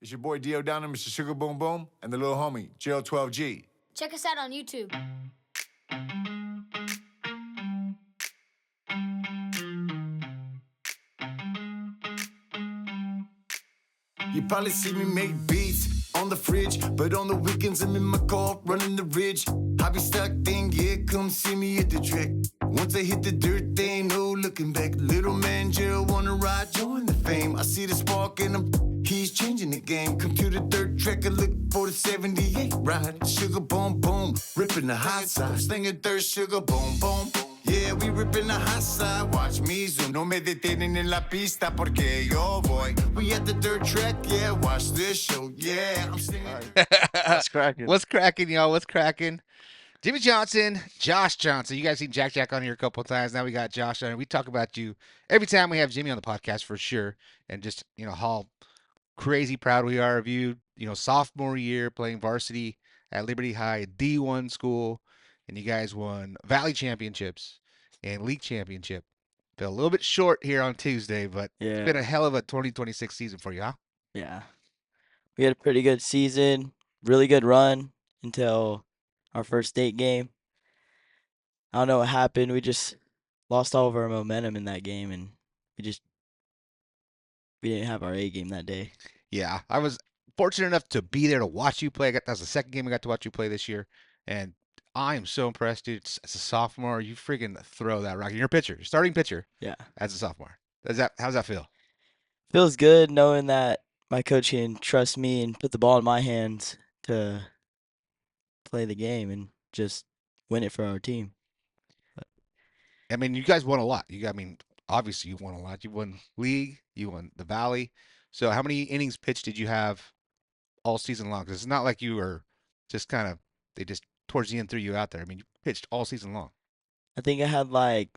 It's your boy Dio down there, Mr. Sugar Boom Boom, and the little homie, JL12G. Check us out on YouTube. You probably see me make beats on the fridge, but on the weekends I'm in my car running the ridge. I be stuck then, yeah, come see me at the trick. Once I hit the dirt, they ain't no looking back. Little man Jill wanna ride, join the fame. I see the spark in him, he's changing the game. Come to the dirt track, I look for the 78 ride. Sugar boom boom, ripping the high side. Slinging dirt, sugar boom boom. Yeah, we ripping the high side, watch me zoom. No me detienen en la pista porque yo voy. We at the dirt track, yeah, watch this show, yeah. I'm singing. What's cracking? What's cracking, y'all? What's cracking? Jimmy Johnson, Josh Johnson. You guys seen Jack on here a couple of times. Now we got Josh on here. We talk about you every time we have Jimmy on the podcast for sure. And just, how crazy proud we are of you. Sophomore year playing varsity at Liberty High, a D1 school. And you guys won Valley Championships and League Championship. Fell a little bit short here on Tuesday, but it's been a hell of a 2026 season for you, huh? Yeah. We had a pretty good season, really good run until our first state game. I don't know what happened. We just lost all of our momentum in that game, and we didn't have our A game that day. Yeah, I was fortunate enough to be there to watch you play. That was the second game I got to watch you play this year, and I am so impressed, dude. As a sophomore, you freaking throw that rock. You're a pitcher, you're starting pitcher. Yeah. As a sophomore, how's that feel? Feels good knowing that my coach can trust me and put the ball in my hands to play the game and just win it for our team. I mean, you guys won a lot. Obviously you won a lot. You won league, you won the Valley. So how many innings pitched did you have all season long? Because it's not like you were just they just towards the end threw you out there. I mean, you pitched all season long. I think I had like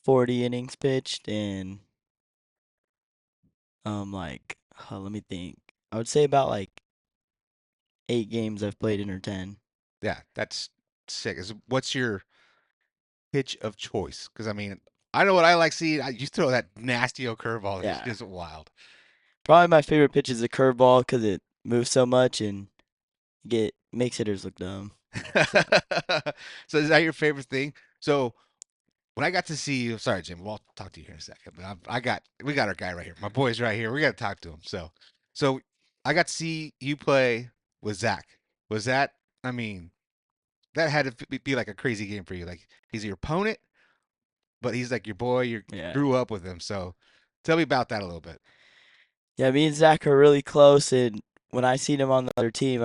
40 innings pitched and let me think. I would say about like 8 games I've played in or 10. Yeah, that's sick. What's your pitch of choice? Because I know what I like seeing. You throw that nasty old curveball. Yeah. It's just wild. Probably my favorite pitch is a curveball because it moves so much and makes hitters look dumb. So is that your favorite thing? So when I got to see you, sorry Jim, we'll talk to you here in a second. But we got our guy right here. My boy's right here. We got to talk to him. So I got to see you play with Zach. Was that? That had to be like a crazy game for you. Like he's your opponent, but he's like your boy. You grew up with him. So tell me about that a little bit. Yeah, me and Zach are really close, and when I seen him on the other team,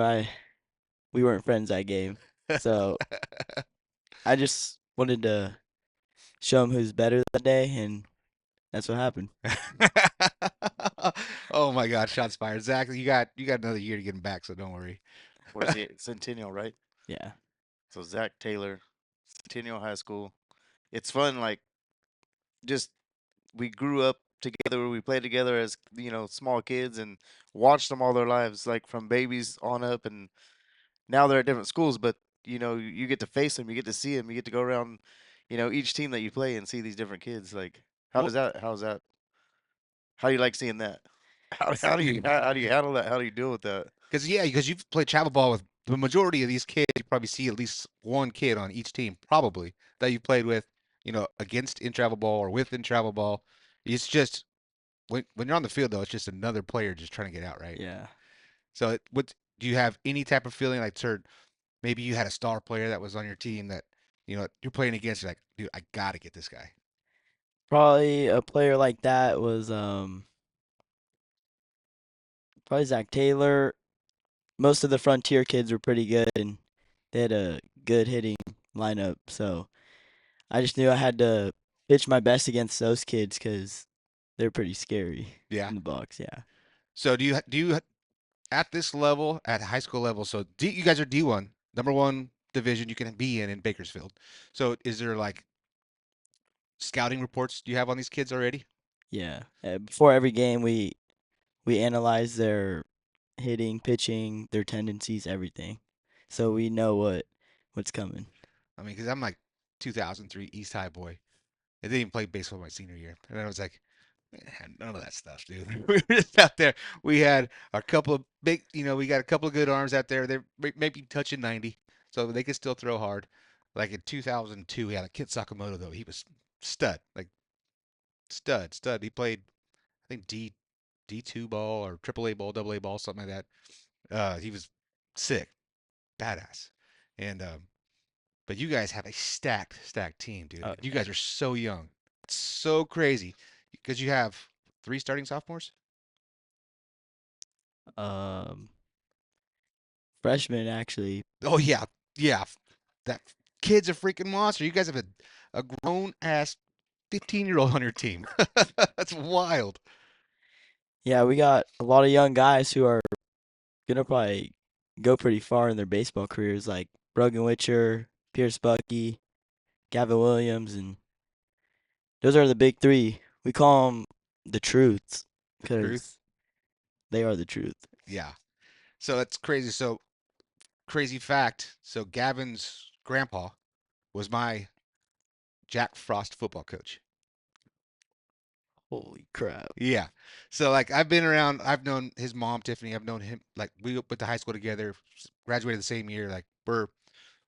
we weren't friends that game. So I just wanted to show him who's better that day, and that's what happened. Oh my God, shots fired. Zach, you got another year to get him back, so don't worry. Where's he? Centennial, right? Yeah. So Zach Taylor, Centennial High School. It's fun, like just we grew up together. We played together as small kids and watched them all their lives, like from babies on up. And now they're at different schools, but you get to face them, you get to see them, you get to go around, each team that you play and see these different kids. Like, how's that? How do you like seeing that? How do you handle that? How do you deal with that? Because you've played travel ball with the majority of these kids. You probably see at least one kid on each team, probably that you played with, against in travel ball or with in travel ball. It's just when you're on the field though, it's just another player just trying to get out, right? Yeah. So do you have any type of feeling like, maybe you had a star player that was on your team that you're playing against? You're like, dude, I gotta get this guy. Probably a player like that was probably Zach Taylor. Most of the Frontier kids were pretty good, and they had a good hitting lineup. So I just knew I had to pitch my best against those kids because they're pretty scary. Yeah. In the box, yeah. So do you at this level, at high school level? So you guys are D1, number one division you can be in Bakersfield. So is there like scouting reports do you have on these kids already? Yeah. Before every game, we analyze their hitting, pitching, their tendencies, everything, so we know what's coming. Because I'm like 2003 East High boy. I didn't even play baseball my senior year, and I was like, We had none of that stuff, dude. We were just out there. We had a couple of big, we got a couple of good arms out there. They're maybe touching 90, so they could still throw hard. Like in 2002, we had a Kit Sakamoto though. He was stud, like stud. He played, I think D2 ball or triple A ball, double A ball, something like that. He was sick, badass, and but you guys have a stacked team, dude. Oh You yeah. guys are so young. It's so crazy because you have three starting sophomores. Um, freshman actually. Oh yeah. That kid's a freaking monster. You guys have a grown ass 15-year-old on your team. That's wild. Yeah, we got a lot of young guys who are gonna probably go pretty far in their baseball careers, like Brogan Witcher, Pierce Bucky, Gavin Williams, and those are the big three. We call them the truths Truth. because they are the truth. Yeah. So that's crazy. So crazy fact. So Gavin's grandpa was my Jack Frost football coach. Holy crap. Yeah. So like I've been around. I've known his mom Tiffany. I've known him. Like we went to high school together. Graduated the same year. Like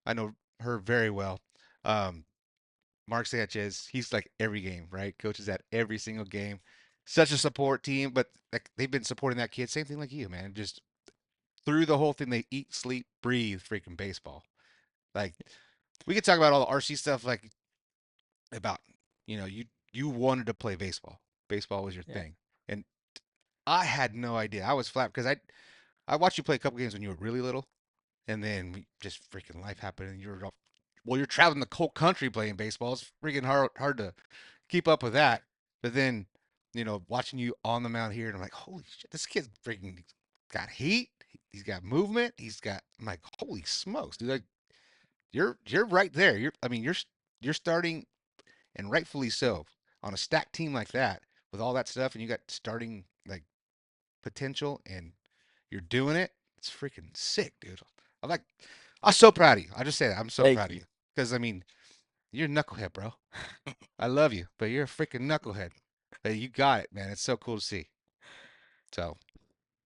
I know her very well. Um, Mark Sanchez, he's like every game, right? Coaches at every single game. Such a support team, but like they've been supporting that kid. Same thing like you, man. Just through the whole thing, they eat, sleep, breathe freaking baseball. Like we could talk about all the RC stuff, like about you wanted to play baseball. Baseball was your Yeah. thing, and I had no idea. I was flat because I watched you play a couple games when you were really little, and then just freaking life happened, and you're traveling the whole country playing baseball. It's freaking hard to keep up with that. But then, watching you on the mound here, and I'm like, holy shit, this kid's freaking got heat. He's got movement. I'm like, holy smokes, dude! Like, you're right there. You're starting, and rightfully so, on a stacked team like that with all that stuff, and you got starting like potential, and you're doing it. It's freaking sick, dude. I'm like, I'm so proud of you. I just say that I'm so Thank proud of you. you because you're a knucklehead, bro. I love you, but you're a freaking knucklehead. But you got it, man. It's so cool to see. So,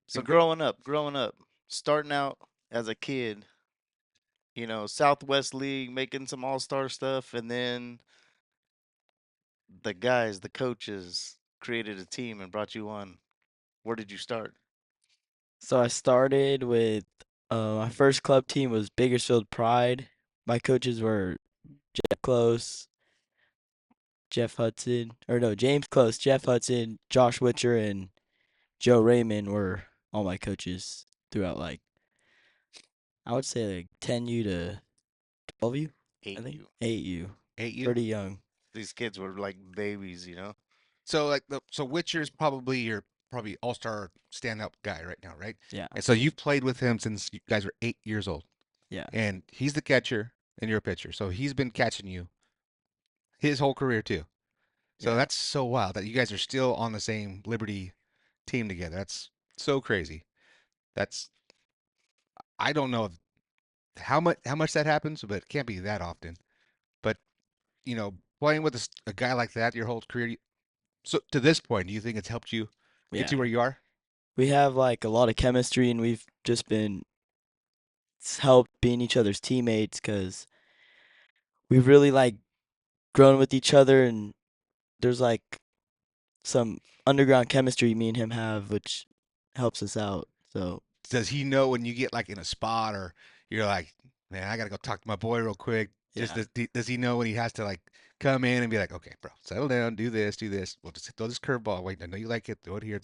So congrats. growing up, starting out as a kid, Southwest League, making some all-star stuff, and then the guys, the coaches created a team and brought you on. Where did you start? So I started with my first club team was Bakersfield Pride. My coaches were Jeff Close, Jeff Hudson, or no, James Close, Jeff Hudson, Josh Witcher, and Joe Raymond were all my coaches throughout like I would say like 10U to 12U, I Ate think. you. 8U. Ate you. Pretty young. These kids were like babies. So like so Witcher's probably your probably all-star stand-up guy right now, right? Yeah. And so you've played with him since you guys were 8 years old, Yeah. and he's the catcher and you're a pitcher. So he's been catching you his whole career too. So Yeah. that's so wild that you guys are still on the same Liberty team together. That's so crazy. That's I don't know how much that happens, but it can't be that often. But playing with a guy like that your whole career. So to this point, do you think it's helped you get Yeah. to where you are? We have like a lot of chemistry and we've just been helped being each other's teammates because we've really like grown with each other and there's like some underground chemistry me and him have which helps us out. So Does he know when you get like in a spot or you're like, man, I gotta go talk to my boy real quick? Just yeah. does he know when he has to like come in and be like, okay, bro, settle down, do this, do this. We'll just throw this curveball. Wait, I know you like it. Throw it here,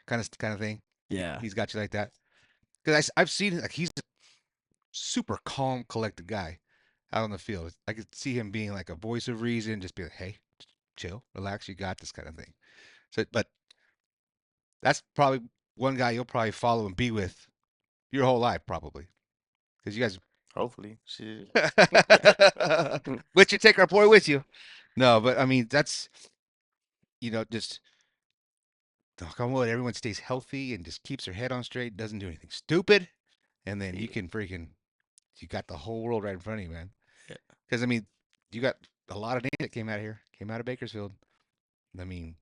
kind of thing. Yeah. He's got you like that. Because I've seen like he's a super calm, collected guy out on the field. I could see him being like a voice of reason, just be like, hey, chill, relax, you got this kind of thing. So, but that's probably one guy you'll probably follow and be with your whole life, probably, because you guys. Hopefully. Shit. But you take our boy with you. No, but I mean that's just knock on wood. Everyone stays healthy and just keeps their head on straight, doesn't do anything stupid, and then you Yeah. can freaking you got the whole world right in front of you, man. Yeah. Because I mean, you got a lot of names that came out of here, came out of Bakersfield. I mean,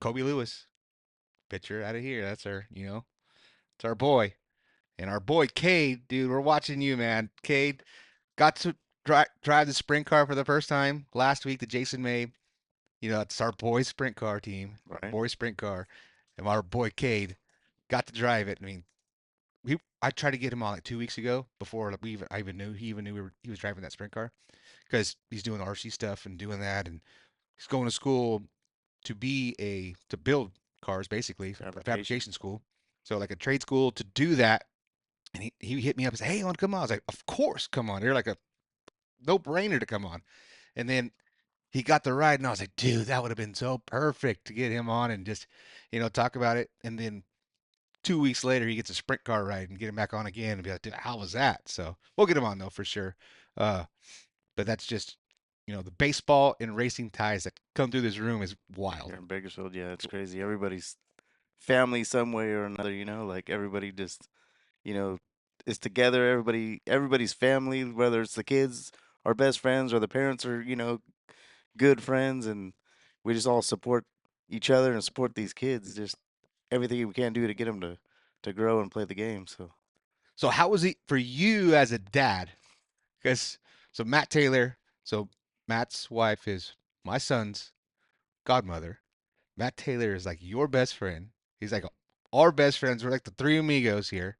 Kobe Lewis, pitcher out of here. That's it's our boy. And our boy Cade, dude, we're watching you, man. Cade got to drive the sprint car for the first time last week. The Jason May, it's our boy sprint car team, our Right. boy sprint car, and our boy Cade got to drive it. I mean, I tried to get him on like 2 weeks ago before I even knew he was driving that sprint car because he's doing RC stuff and doing that, and he's going to school to build cars basically, Fabrication. fabrication school. So like a trade school to do that. And he hit me up and said, "Hey, you want to come on?" I was like, "Of course, come on." You're like a no-brainer to come on. And then he got the ride, and I was like, "Dude, that would have been so perfect to get him on and just, talk about it." And then 2 weeks later, he gets a sprint car ride and get him back on again and be like, "Dude, how was that?" So we'll get him on though for sure. Uh, but that's just, the baseball and racing ties that come through this room is wild. Here in Bakersfield, yeah, it's crazy. Everybody's family some way or another, like everybody just, you know, is together. Everybody's family, whether it's the kids, our best friends, or the parents are, good friends, and we just all support each other and support these kids. Just everything we can do to get them to grow and play the game. So So how was it for you as a dad? Because so Matt Taylor, so Matt's wife is my son's godmother. Matt Taylor is like your best friend. He's like our best friends. We're like the three amigos here.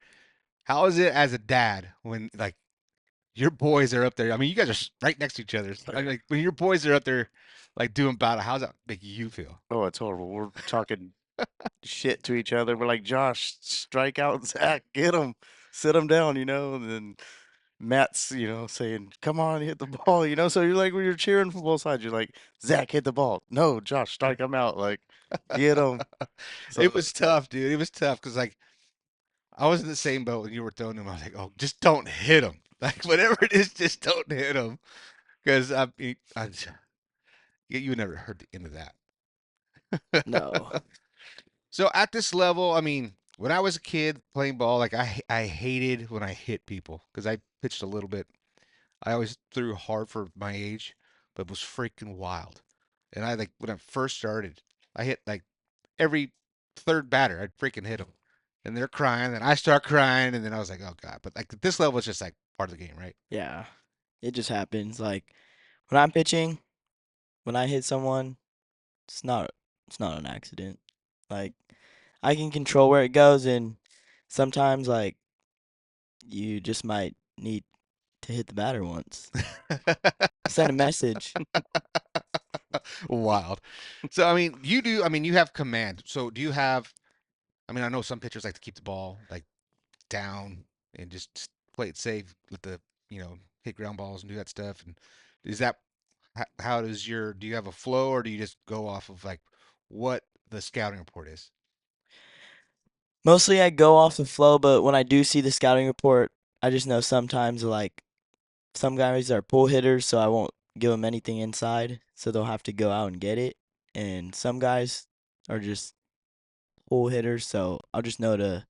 How is it as a dad when like your boys are up there? I mean, you guys are right next to each other. I mean, like when your boys are up there, like doing battle, how's that make you feel? oh, it's horrible. We're talking shit to each other. We're like, Josh, strike out Zach, get him, sit him down, and then Matt's, saying, "Come on, hit the ball," So you're like, when you're cheering from both sides, you're like, "Zach, hit the ball." No, Josh, strike him out. Like, get him. So It was tough, dude. It was tough because like I was in the same boat when you were throwing him. I was like, oh, just don't hit him. Like whatever it is, just don't hit him. Because you never heard the end of that. No. So at this level, I mean, when I was a kid playing ball, like I hated when I hit people because I pitched a little bit. I always threw hard for my age, but it was freaking wild. And I like when I first started, I hit like every third batter, I'd freaking hit them. And they're crying, and I start crying, and then I was like, oh God. But like at this level, it's just like part of the game, right? Yeah. It just happens. Like when I'm pitching, when I hit someone, it's not it's not an accident. Like I can control where it goes, and sometimes like you just might need to hit the batter once. Send a message. Wild. So I mean, you have command. So do you have I mean, I know some pitchers like to keep the ball like down and just play it safe, let the hit ground balls and do that stuff. And is that how does do you have a flow or do you just go off of like what the scouting report is? Mostly I go off the flow, but when I do see the scouting report, I just know sometimes like some guys are pull hitters, so I won't give them anything inside, so they'll have to go out and get it. And some guys are just pull hitters, so I'll just know to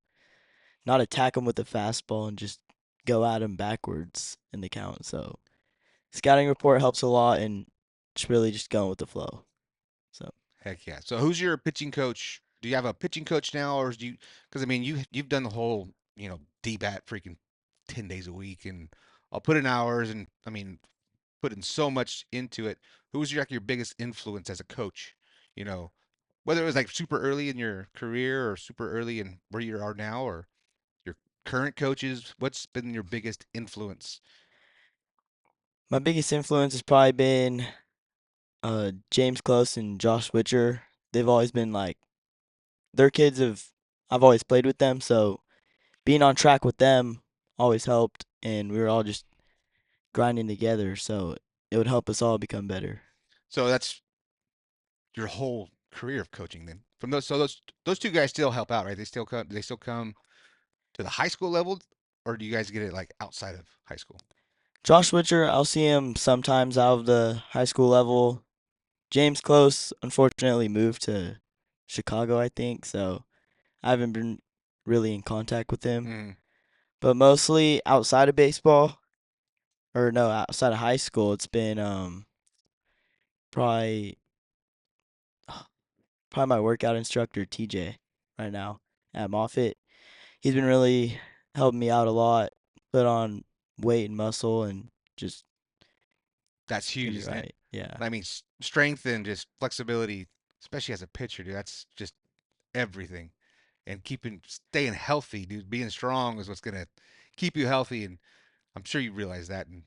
not attack them with the fastball and just go at them backwards in the count. So scouting report helps a lot, and it's really just going with the flow. So Heck yeah. So who's your pitching coach? Do you have a pitching coach now, or do you? Because I mean, you've done the whole DBAT freaking 10 days a week, and I'll put in hours, and I mean, put in so much into it. Who was your biggest influence as a coach? You know, whether it was like super early in your career or super early in where you are now, or your current coaches. What's been your biggest influence? my biggest influence has probably been James Close and Josh Witcher. They've always been like their kids have I've always played with them, so being on track with them always helped, and we were all just grinding together, so it would help us all become better. So that's your whole career of coaching then. From those, so those two guys still help out, right? They still come. Do they still come to the high school level, or do you guys get it like outside of high school? Josh Witcher, I'll see him sometimes out of the high school level. James Close unfortunately moved to Chicago, I think, so I haven't been really in contact with him. Mm. But mostly outside of baseball, or no, outside of high school, it's been probably probably my workout instructor, TJ, right now at Moffitt. He's been really helping me out a lot, put on weight and muscle and just That's get huge, me isn't it? right. Yeah. I mean, strength and just flexibility, especially as a pitcher, dude. That's just everything. And staying healthy, dude. Being strong is what's gonna keep you healthy. And I'm sure you realize that. And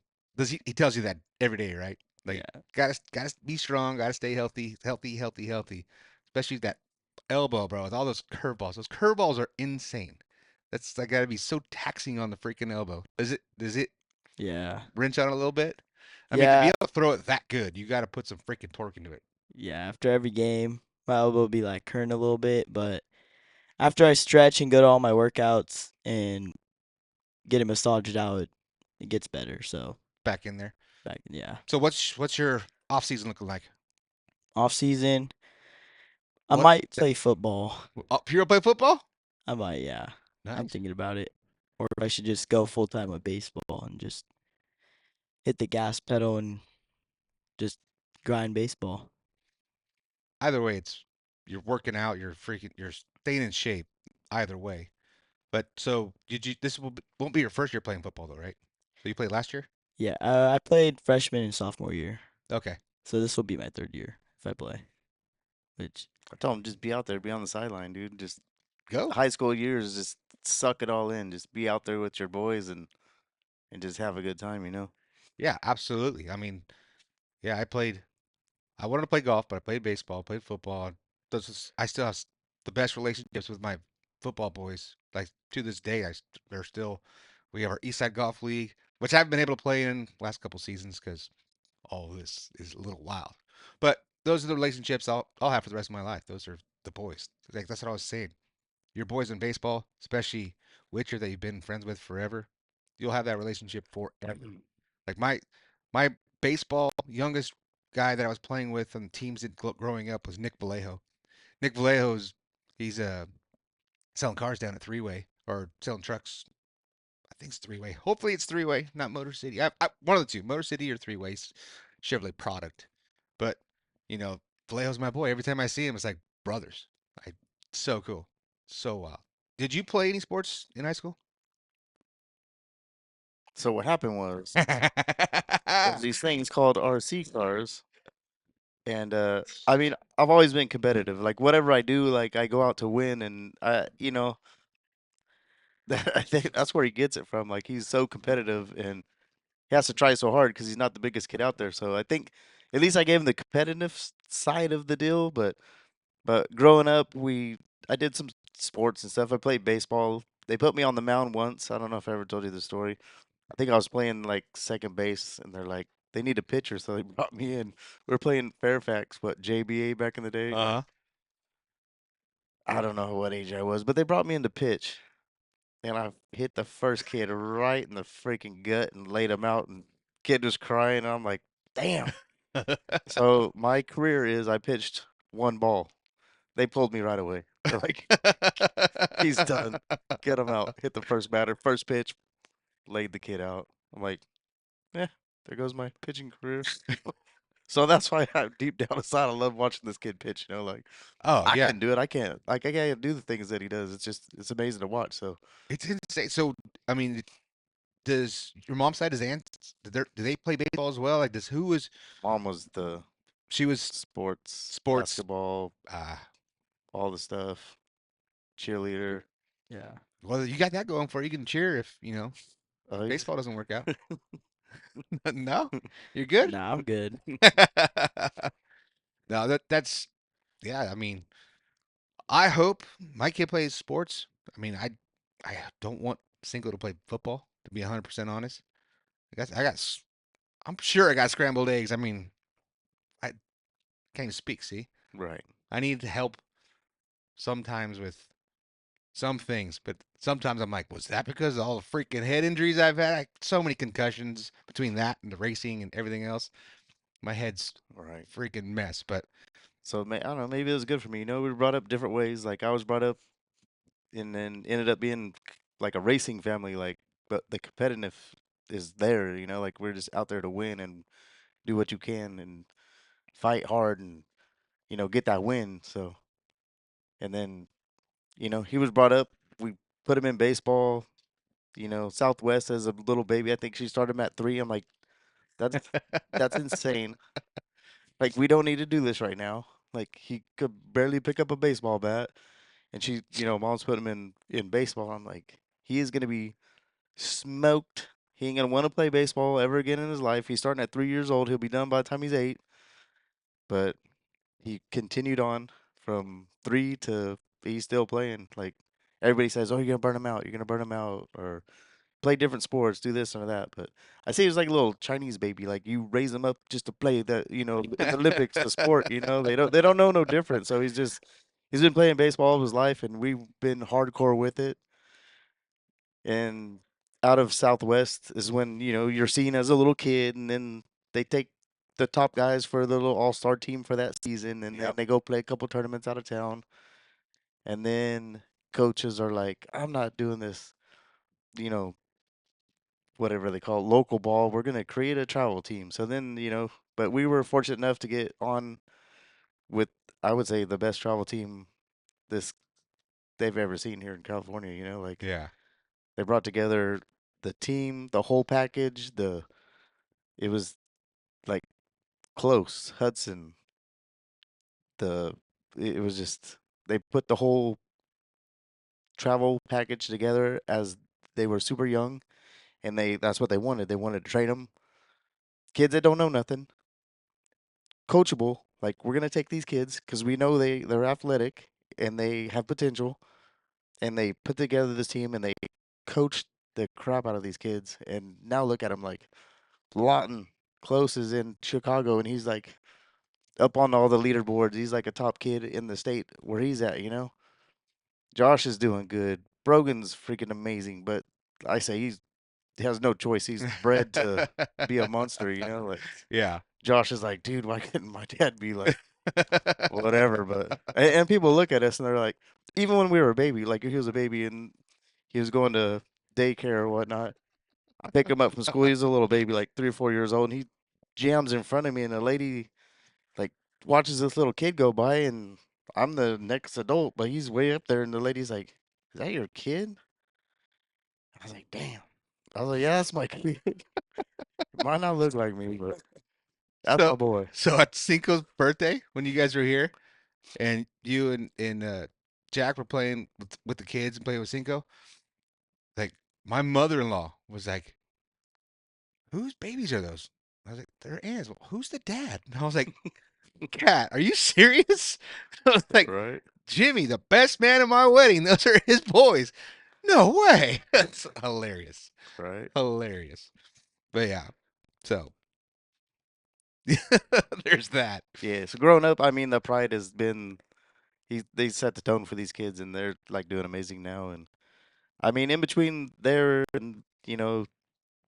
he tells you that every day, right? Like Yeah. gotta be strong, gotta stay healthy, healthy, healthy, healthy. Especially that elbow, bro, with all those curveballs. Those curveballs are insane. That's that gotta be so taxing on the freaking elbow. Does it Yeah. wrench on it a little bit? I mean, to be Yeah. able to throw it that good, you gotta put some freaking torque into it. Yeah. After every game, my elbow will be like hurting a little bit, but after I stretch and go to all my workouts and get it massaged out, it gets better. So Back in there. back, yeah. So what's your off season looking like? Off season, I What? might play football. Oh, Pure play football? I might, yeah. I'm Nice. thinking about it. Or if I should just go full time with baseball and just hit the gas pedal and just grind baseball. Either way, it's you're working out, you're staying in shape. Either way. But so did you? Won't be your first year playing football though, right? So you played last year? Yeah, I played freshman and sophomore year, Okay. so this will be my third year if I play. Which, I told him just be out there, be on the sideline, dude. Just Go. high school years, just suck it all in. Just be out there with your boys and just have a good time, you know. Yeah, absolutely. I mean, yeah, I wanted to play golf, but I played baseball, played football. I still have the best relationships with my football boys. Like to this day, they're still. We have our East Side Golf League, which I've been able to play in last couple seasons because all of this is a little wild. But those are the relationships I'll have for the rest of my life. Those are the boys. Like that's what I was saying. Your boys in baseball, especially Witcher that you've been friends with forever, you'll have that relationship forever. Like my baseball youngest guy that I was playing with on teams growing up was Nick Vallejo. Nick Vallejo's he's selling cars down at Three Way or selling trucks. I think it's Three Way. Hopefully it's Three Way, not Motor City. One of the two, Motor City or Three Ways, Chevrolet product. But Vallejo's my boy. Every time I see him, it's like brothers. I so cool, so wild. Did you play any sports in high school? So what happened was there's these things called RC cars, and I mean I've always been competitive. Like whatever I do, like I go out to win, and I think that's where he gets it from. Like he's so competitive, and he has to try so hard because he's not the biggest kid out there. So I think at least I gave him the competitive side of the deal. But growing up, I did some sports and stuff. I played baseball. They put me on the mound once. I don't know if I ever told you the story. I think I was playing like second base, and they're like, they need a pitcher, so they brought me in. We were playing Fairfax, what JBA back in the day. Uh-huh. I don't know what age I was, but they brought me in to pitch, and I hit the first kid right in the freaking gut and laid him out, and kid was crying. And I'm like, damn. So my career is I pitched one ball. They pulled me right away. They're like, he's done. Get him out. Hit the first batter, first pitch, laid the kid out. I'm like, yeah, there goes my pitching career. So that's why I deep down inside I love watching this kid pitch. You know, like Oh I yeah, couldn't do it. I can't. Like I can't do the things that he does. It's amazing to watch. So it's insane. So I mean, does your mom's side, his aunts, do they play baseball as well? Like, does who was mom was the she was sports, sports? basketball, Ah, all the stuff, cheerleader. yeah. well, you got that going for you. You can cheer if Oh, yeah. baseball doesn't work out. No, you're good. Nah, I'm good. No, that's yeah. I mean, I hope my kid plays sports. I mean, I don't want Cinco to play football. To be 100% honest, I'm sure I got scrambled eggs. I mean, I can't even speak. See, Right. I need help sometimes with some things, but sometimes I'm like, was that because of all the freaking head injuries I've had? So many concussions between that and the racing and everything else. My head's Right. freaking mess. But So I don't know. Maybe it was good for me. You know, we were brought up different ways. Like I was brought up, and then ended up being like a racing family. Like, but the competitive is there. You know, like we're just out there to win and do what you can and fight hard and get that win. So And then, he was brought up. We put him in baseball. Southwest as a little baby. I think she started him at 3. I'm like, that's that's insane. Like, we don't need to do this right now. Like, he could barely pick up a baseball bat, and mom's put him in baseball. I'm like, he is gonna be smoked. He ain't gonna want to play baseball ever again in his life. He's starting at 3 years old. He'll be done by the time he's 8. But he continued on from 3 to he's still playing. Like, everybody says, "Oh, you're gonna burn him out. You're gonna burn him out," or play different sports, do this or that. But I see he's like a little Chinese baby. Like, you raise them up just to play the, in the Olympics, the sport. They don't know no different. So he's been playing baseball all his life, and we've been hardcore with it. And out of Southwest is when you're seen as a little kid, and then they take the top guys for the little all-star team for that season, and then Yep. they go play a couple tournaments out of town, and then coaches are like, I'm not doing this, you know, whatever they call it, local ball. We're gonna create a travel team. So then, but we were fortunate enough to get on with, I would say, the best travel team this they've ever seen here in California. Like, Yeah. they brought together the team, the whole package. It was like close Hudson. The it was just they put the whole travel package together as they were super young, and that's what they wanted. They wanted to train them kids that don't know nothing, coachable. Like, we're gonna take these kids because we know they're athletic and they have potential, and they put together this team and they coached the crap out of these kids. And now look at them, like Lawton Close is in Chicago, and he's like up on all the leaderboards. He's like a top kid in the state where he's at. Josh is doing good. Brogan's freaking amazing, but I say he has no choice. He's bred to be a monster. Like, Yeah. Josh is like, dude, why couldn't my dad be like whatever? But and people look at us and they're like, even when we were a baby, like, if he was a baby and he was going to daycare or whatnot, I pick him up from school. He's a little baby, like 3 or 4 years old, and he jams in front of me, and a lady like watches this little kid go by, and I'm the next adult, but he's way up there, and the lady's like, "Is that your kid?" I was like, "Damn." I was like, "Yeah, that's my kid. Might not look like me, but that's So my boy." so at Cinco's birthday, when you guys were here, and you and Jack were playing with the kids and playing with Cinco, like my mother-in-law was like, "Whose babies are those?" I was like, "They're Anne's." Well, who's the dad? And I was like, "Cat, are you serious?" I was like, Right, "Jimmy, the best man at my wedding. Those are his boys." No way. That's hilarious. right. Hilarious. But yeah, so there's that. Yeah. So growing up, I mean, the pride has been they set the tone for these kids, and they're like doing amazing now. And I mean, in between there and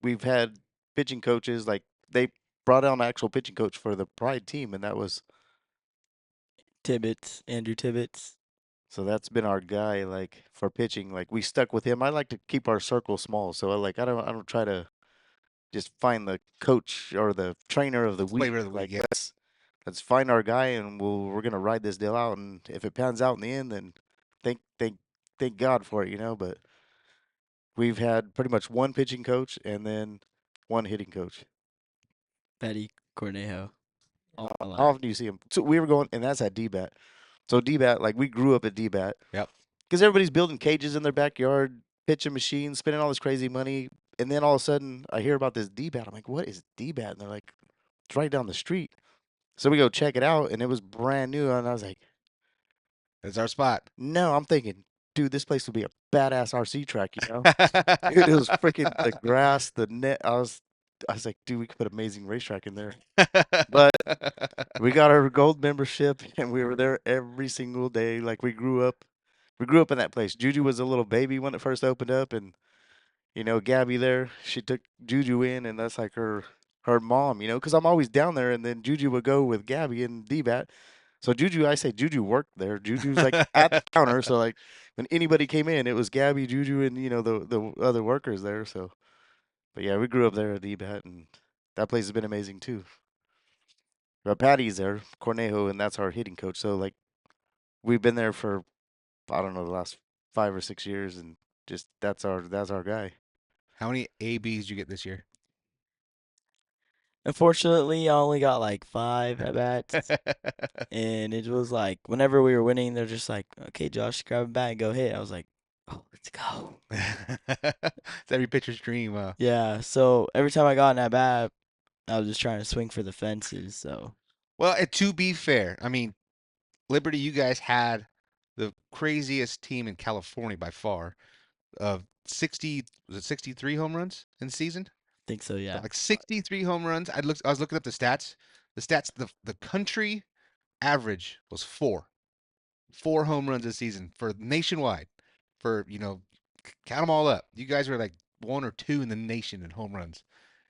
we've had pitching coaches. Like, they brought on an actual pitching coach for the pride team, and that was Andrew Tibbetts. so that's been our guy, like, for pitching. Like, we stuck with him. I like to keep our circle small, so I don't try to just find the coach or the trainer of the week. Flavor of the week. Like, Yeah. let's find our guy, and we're gonna ride this deal out. And if it pans out in the end, then thank thank thank God for it. But we've had pretty much one pitching coach and then one hitting coach. Betty Cornejo. All my How life. often do you see him? So we were going, and that's at D-bat. So D-bat, like, we grew up at D-bat. Yep. Because everybody's building cages in their backyard, pitching machines, spending all this crazy money. And then all of a sudden, I hear about this D-bat. I'm like, what is D-bat? And they're like, it's right down the street. So we go check it out, and it was brand new. And I was like, That's our spot. no, I'm thinking, dude, this place would be a badass RC track. Dude, it was freaking the grass, the net. I was like, dude, we could put amazing racetrack in there. But we got our gold membership, and we were there every single day. Like, we grew up in that place. Juju was a little baby when it first opened up, and Gabby there, she took Juju in, and that's like her mom. Because I'm always down there, and then Juju would go with Gabby and DBAT. So I say Juju worked there. Juju's like at the counter, so like when anybody came in, it was Gabby, Juju, and the other workers there. So, but yeah, we grew up there at DBAT, and that place has been amazing too. But Patty's there, Cornejo, and that's our hitting coach. So, like, we've been there for I don't know, the last 5 or 6 years, and just that's our guy. How many ABs did you get this year? Unfortunately, I only got like 5 at bats, and it was like whenever we were winning, they're just like, "Okay, Josh, grab a bat and go hit." I was like, "Oh, let's go." It's every pitcher's dream. Yeah, so every time I got in at bat, I was just trying to swing for the fences. So Well, to be fair, I mean, Liberty, you guys had the craziest team in California by far of 60, was it 63 home runs in the season? I think so. So Yeah, like 63 home runs. I was looking up the stats. The country average was four home runs this season for nationwide. For count them all up. You guys were like one or two in the nation in home runs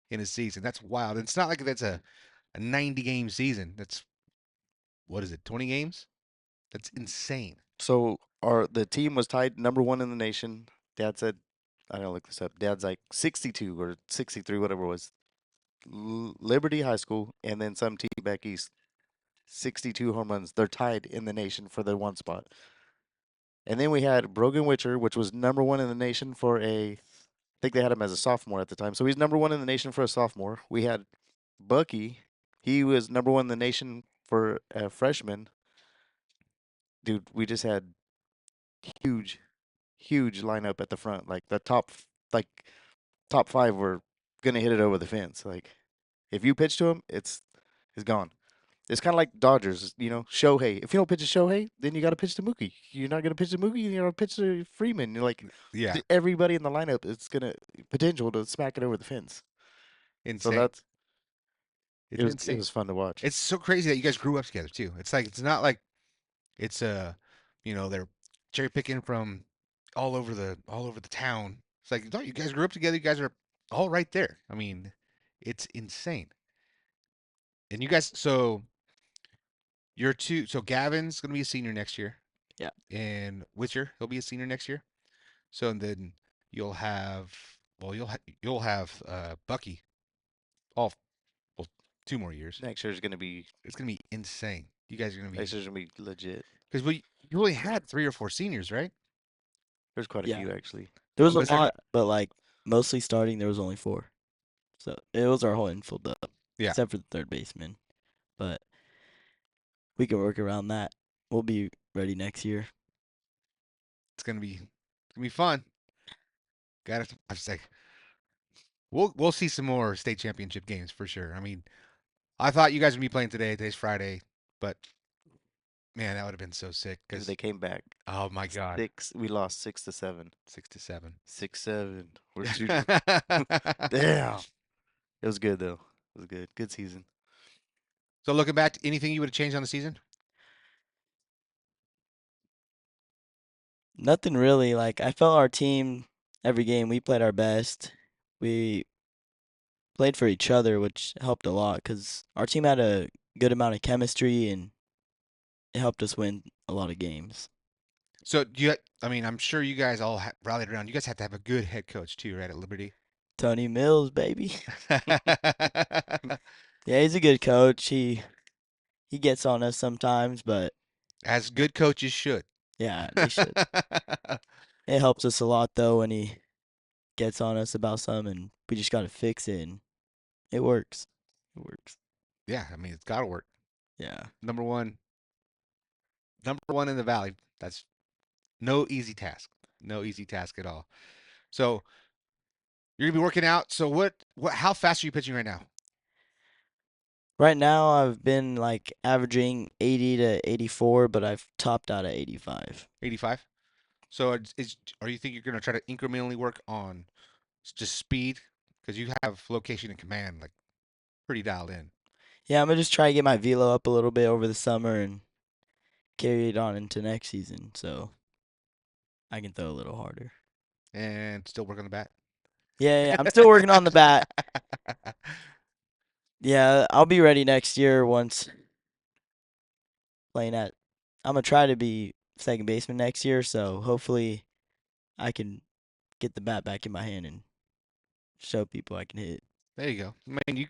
in a season. That's wild. And it's not like that's a 90 game season. That's what is it? 20 games? That's insane. So the team was tied number one in the nation. Dad said, I gotta look this up. Dad's like 62 or 63, whatever it was. Liberty High School, and then some team back east, 62 home runs. They're tied in the nation for the one spot. And then we had Brogan Witcher, which was number one in the nation for I think they had him as a sophomore at the time. So he's number one in the nation for a sophomore. We had Bucky. He was number one in the nation for a freshman. Dude, we just had huge, huge lineup at the front. Like the like top five were gonna hit it over the fence. Like if you pitch to him, it's gone. It's kind of like Dodgers, Shohei. If you don't pitch to Shohei, then you got to pitch to Mookie. You're not gonna pitch to Mookie, you're gonna pitch to Freeman. You're like Yeah, everybody in the lineup is gonna potential to smack it over the fence. So insane. it It's was insane. fun to watch. It's so crazy that you guys grew up together too. It's not like it's they're cherry picking from all over the town. It's like no, you guys grew up together. You guys are all right there. I mean, it's insane. And you guys, so you're two. So Gavin's gonna be a senior next year, yeah. and Witcher he'll be a senior next year. So then you'll have you'll have Bucky all well 2 more years. Next year's gonna be It's gonna be insane. You guys are gonna be next year's gonna be legit. because you only had 3 or 4 seniors, right? There's quite a Yeah. few actually. There was Was a there? lot, but like mostly starting, there was only 4. So it was our whole infield up, Yeah. except for the third baseman. But we can work around that. We'll be ready next year. It's gonna be fun. Got to. I was like, we'll see some more state championship games for sure. I mean, I thought you guys would be playing today. Today's Friday, but man, that would have been so sick. Dude, Because they came back. oh my god, We lost 6-7. 6-7. 6-7. We're shooting. Damn. It was good though. It was good. Good season. So looking back, anything you would have changed on the season? Nothing really. Like I felt our team every game we played our best. We played for each other, which helped a lot because our team had a good amount of chemistry and it helped us win a lot of games. So I mean, I'm sure you guys all rallied around. You guys have to have a good head coach too, right? At Liberty. Tony Mills, baby. Yeah, he's a good coach. He gets on us sometimes, but As good coaches should. yeah, they should. It helps us a lot though when he gets on us about something and we just gotta fix it and it works. It works. Yeah, I mean, it's got to work. Yeah. Number one in the valley. That's no easy task. No easy task at all. So you're gonna be working out. So how fast are you pitching right now? Right now I've been like averaging 80 to 84, but I've topped out at 85. 85. So are you think you're gonna try to incrementally work on just speed? Because you have location and command like pretty dialed in. Yeah, I'm gonna just try to get my velo up a little bit over the summer and carry it on into next season so I can throw a little harder. And still work on the bat. Yeah, I'm still working on the bat. Yeah, I'll be ready next year once playing at. I'm gonna try to be second baseman next year, so hopefully I can get the bat back in my hand and show people I can hit. There you go. I mean,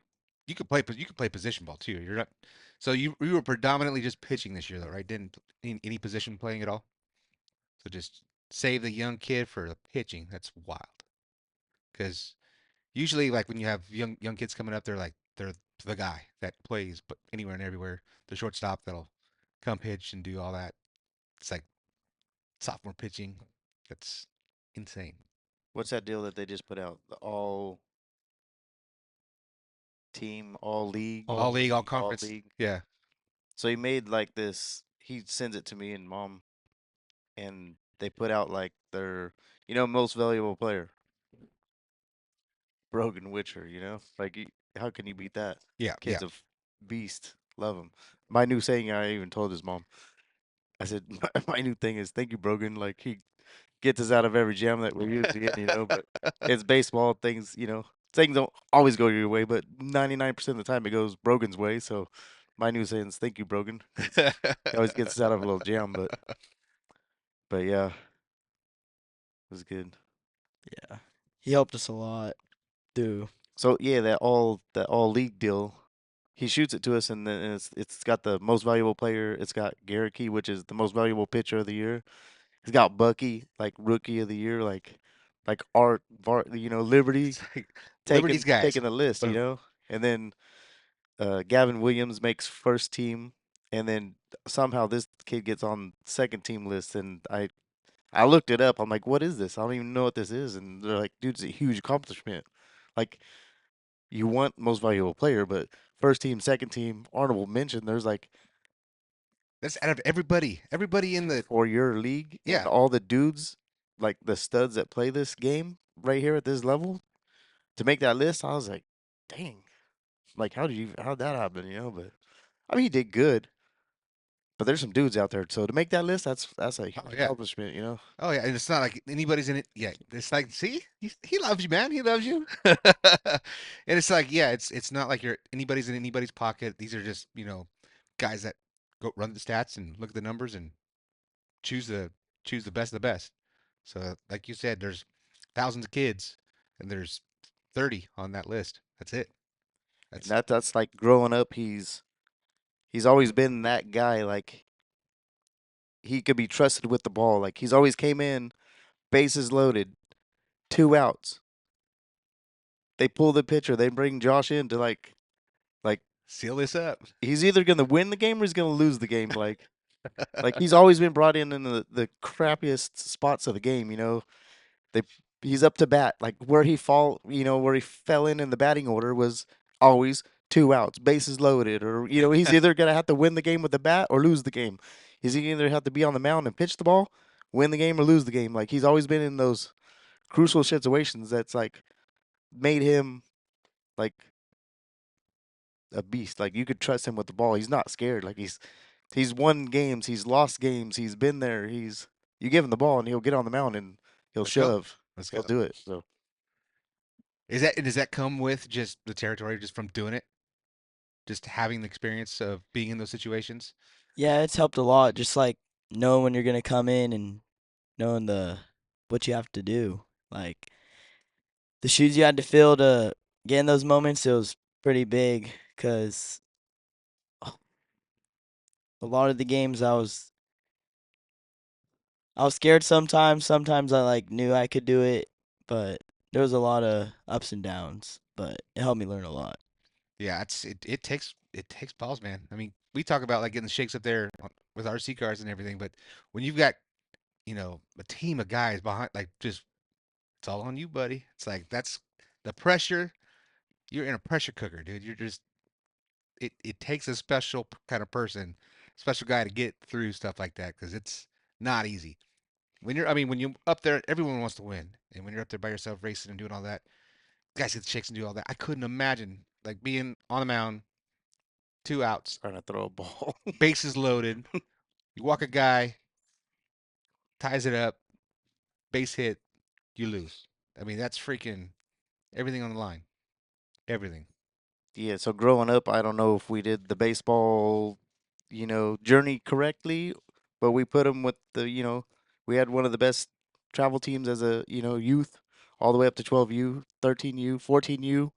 you could play position ball too. You're not. So you were predominantly just pitching this year though, right? Didn't any position playing at all? So just save the young kid for the pitching. That's wild. Because usually, like when you have young kids coming up, they're the guy that plays, but anywhere and everywhere. The shortstop that'll come pitch and do all that. It's like sophomore pitching. That's insane. What's that deal that they just put out? The all team, all league, All league, all all conference. league. Yeah. So he made like this. He sends it to me and mom, and they put out like their, most valuable player, Brogan Witcher. Like how can you beat that? Yeah. Yeah. Kid's a beast. Love him. My new saying, I even told his mom. I said my new thing is thank you, Brogan. Like he gets us out of every jam that we're usually in. But it's baseball. Things don't always go your way, but 99% of the time it goes Brogan's way. So my new saying is thank you, Brogan. He always gets us out of a little jam, but yeah, it was good. Yeah. He helped us a lot through. So yeah, that all league deal. He shoots it to us, and then it's got the most valuable player. It's got Garrity, which is the most valuable pitcher of the year. He's got Bucky, like rookie of the year, like Liberty It's like Liberty's taking guys. taking the list, Boom. and then Gavin Williams makes first team, and then somehow this kid gets on second team list, and I looked it up. I'm like, what is this? I don't even know what this is, and they're like, dude, it's a huge accomplishment. Like you want most valuable player, but first team, second team, honorable mention. There's like That's out of everybody. Everybody in the for your league and yeah. all the dudes, like the studs that play this game right here at this level, to make that list, I was like, dang, like how'd that happen? But I mean, he did good. But there's some dudes out there, so to make that list, that's a Oh huge yeah. accomplishment. Oh yeah, and it's not like anybody's in it. Yeah, it's like, see, he loves you, man. He loves you. And it's like, yeah, it's not like you're anybody's in anybody's pocket. These are just guys that go run the stats and look at the numbers and choose the choose the best of the best. So like you said, there's thousands of kids, and there's 30 on that list. That's it. And That's that's like growing up, he's always been that guy. Like he could be trusted with the ball. Like he's always came in, bases loaded, 2 outs. They pull the pitcher. They bring Josh in to like seal this up. he's either gonna win the game or he's gonna lose the game. Like he's always been brought in the crappiest spots of the game. They he's up to bat. Like where he fell in the batting order was always 2 outs, bases loaded, or he's either gonna have to win the game with the bat or lose the game. He's either have to be on the mound and pitch the ball, win the game or lose the game. Like he's always been in those crucial situations. That's like made him like a beast. Like you could trust him with the ball. He's not scared. Like he's won games. He's lost games. He's been there. You give him the ball and he'll get on the mound and he'll Let's go. shove. Let's He'll go. do it. So. Does that come with just the territory, just from doing it, just having the experience of being in those situations? Yeah, it's helped a lot. Just like knowing when you're gonna come in and knowing the what you have to do. Like the shoes you had to fill to get in those moments, it was pretty big because a lot of the games I was scared sometimes. Sometimes I like knew I could do it, but there was a lot of ups and downs. But it helped me learn a lot. Yeah, it takes balls, man. I mean, we talk about like getting the shakes up there with RC cars and everything, but when you've got a team of guys behind, like just it's all on you, buddy. It's like that's the pressure. You're in a pressure cooker, dude. You're just it takes a special kind of person, special guy to get through stuff like that because it's not easy. I mean, when you're up there, everyone wants to win, and when you're up there by yourself racing and doing all that, guys get the shakes and do all that. I couldn't imagine like being on the mound, 2 outs, Trying to throw a ball. bases loaded. You walk a guy, ties it up, base hit, you lose. I mean, that's freaking everything on the line. Everything. Yeah, so growing up, I don't know if we did the baseball, journey correctly, but we put him with we had one of the best travel teams as a, youth, all the way up to 12U, 13U, 14U.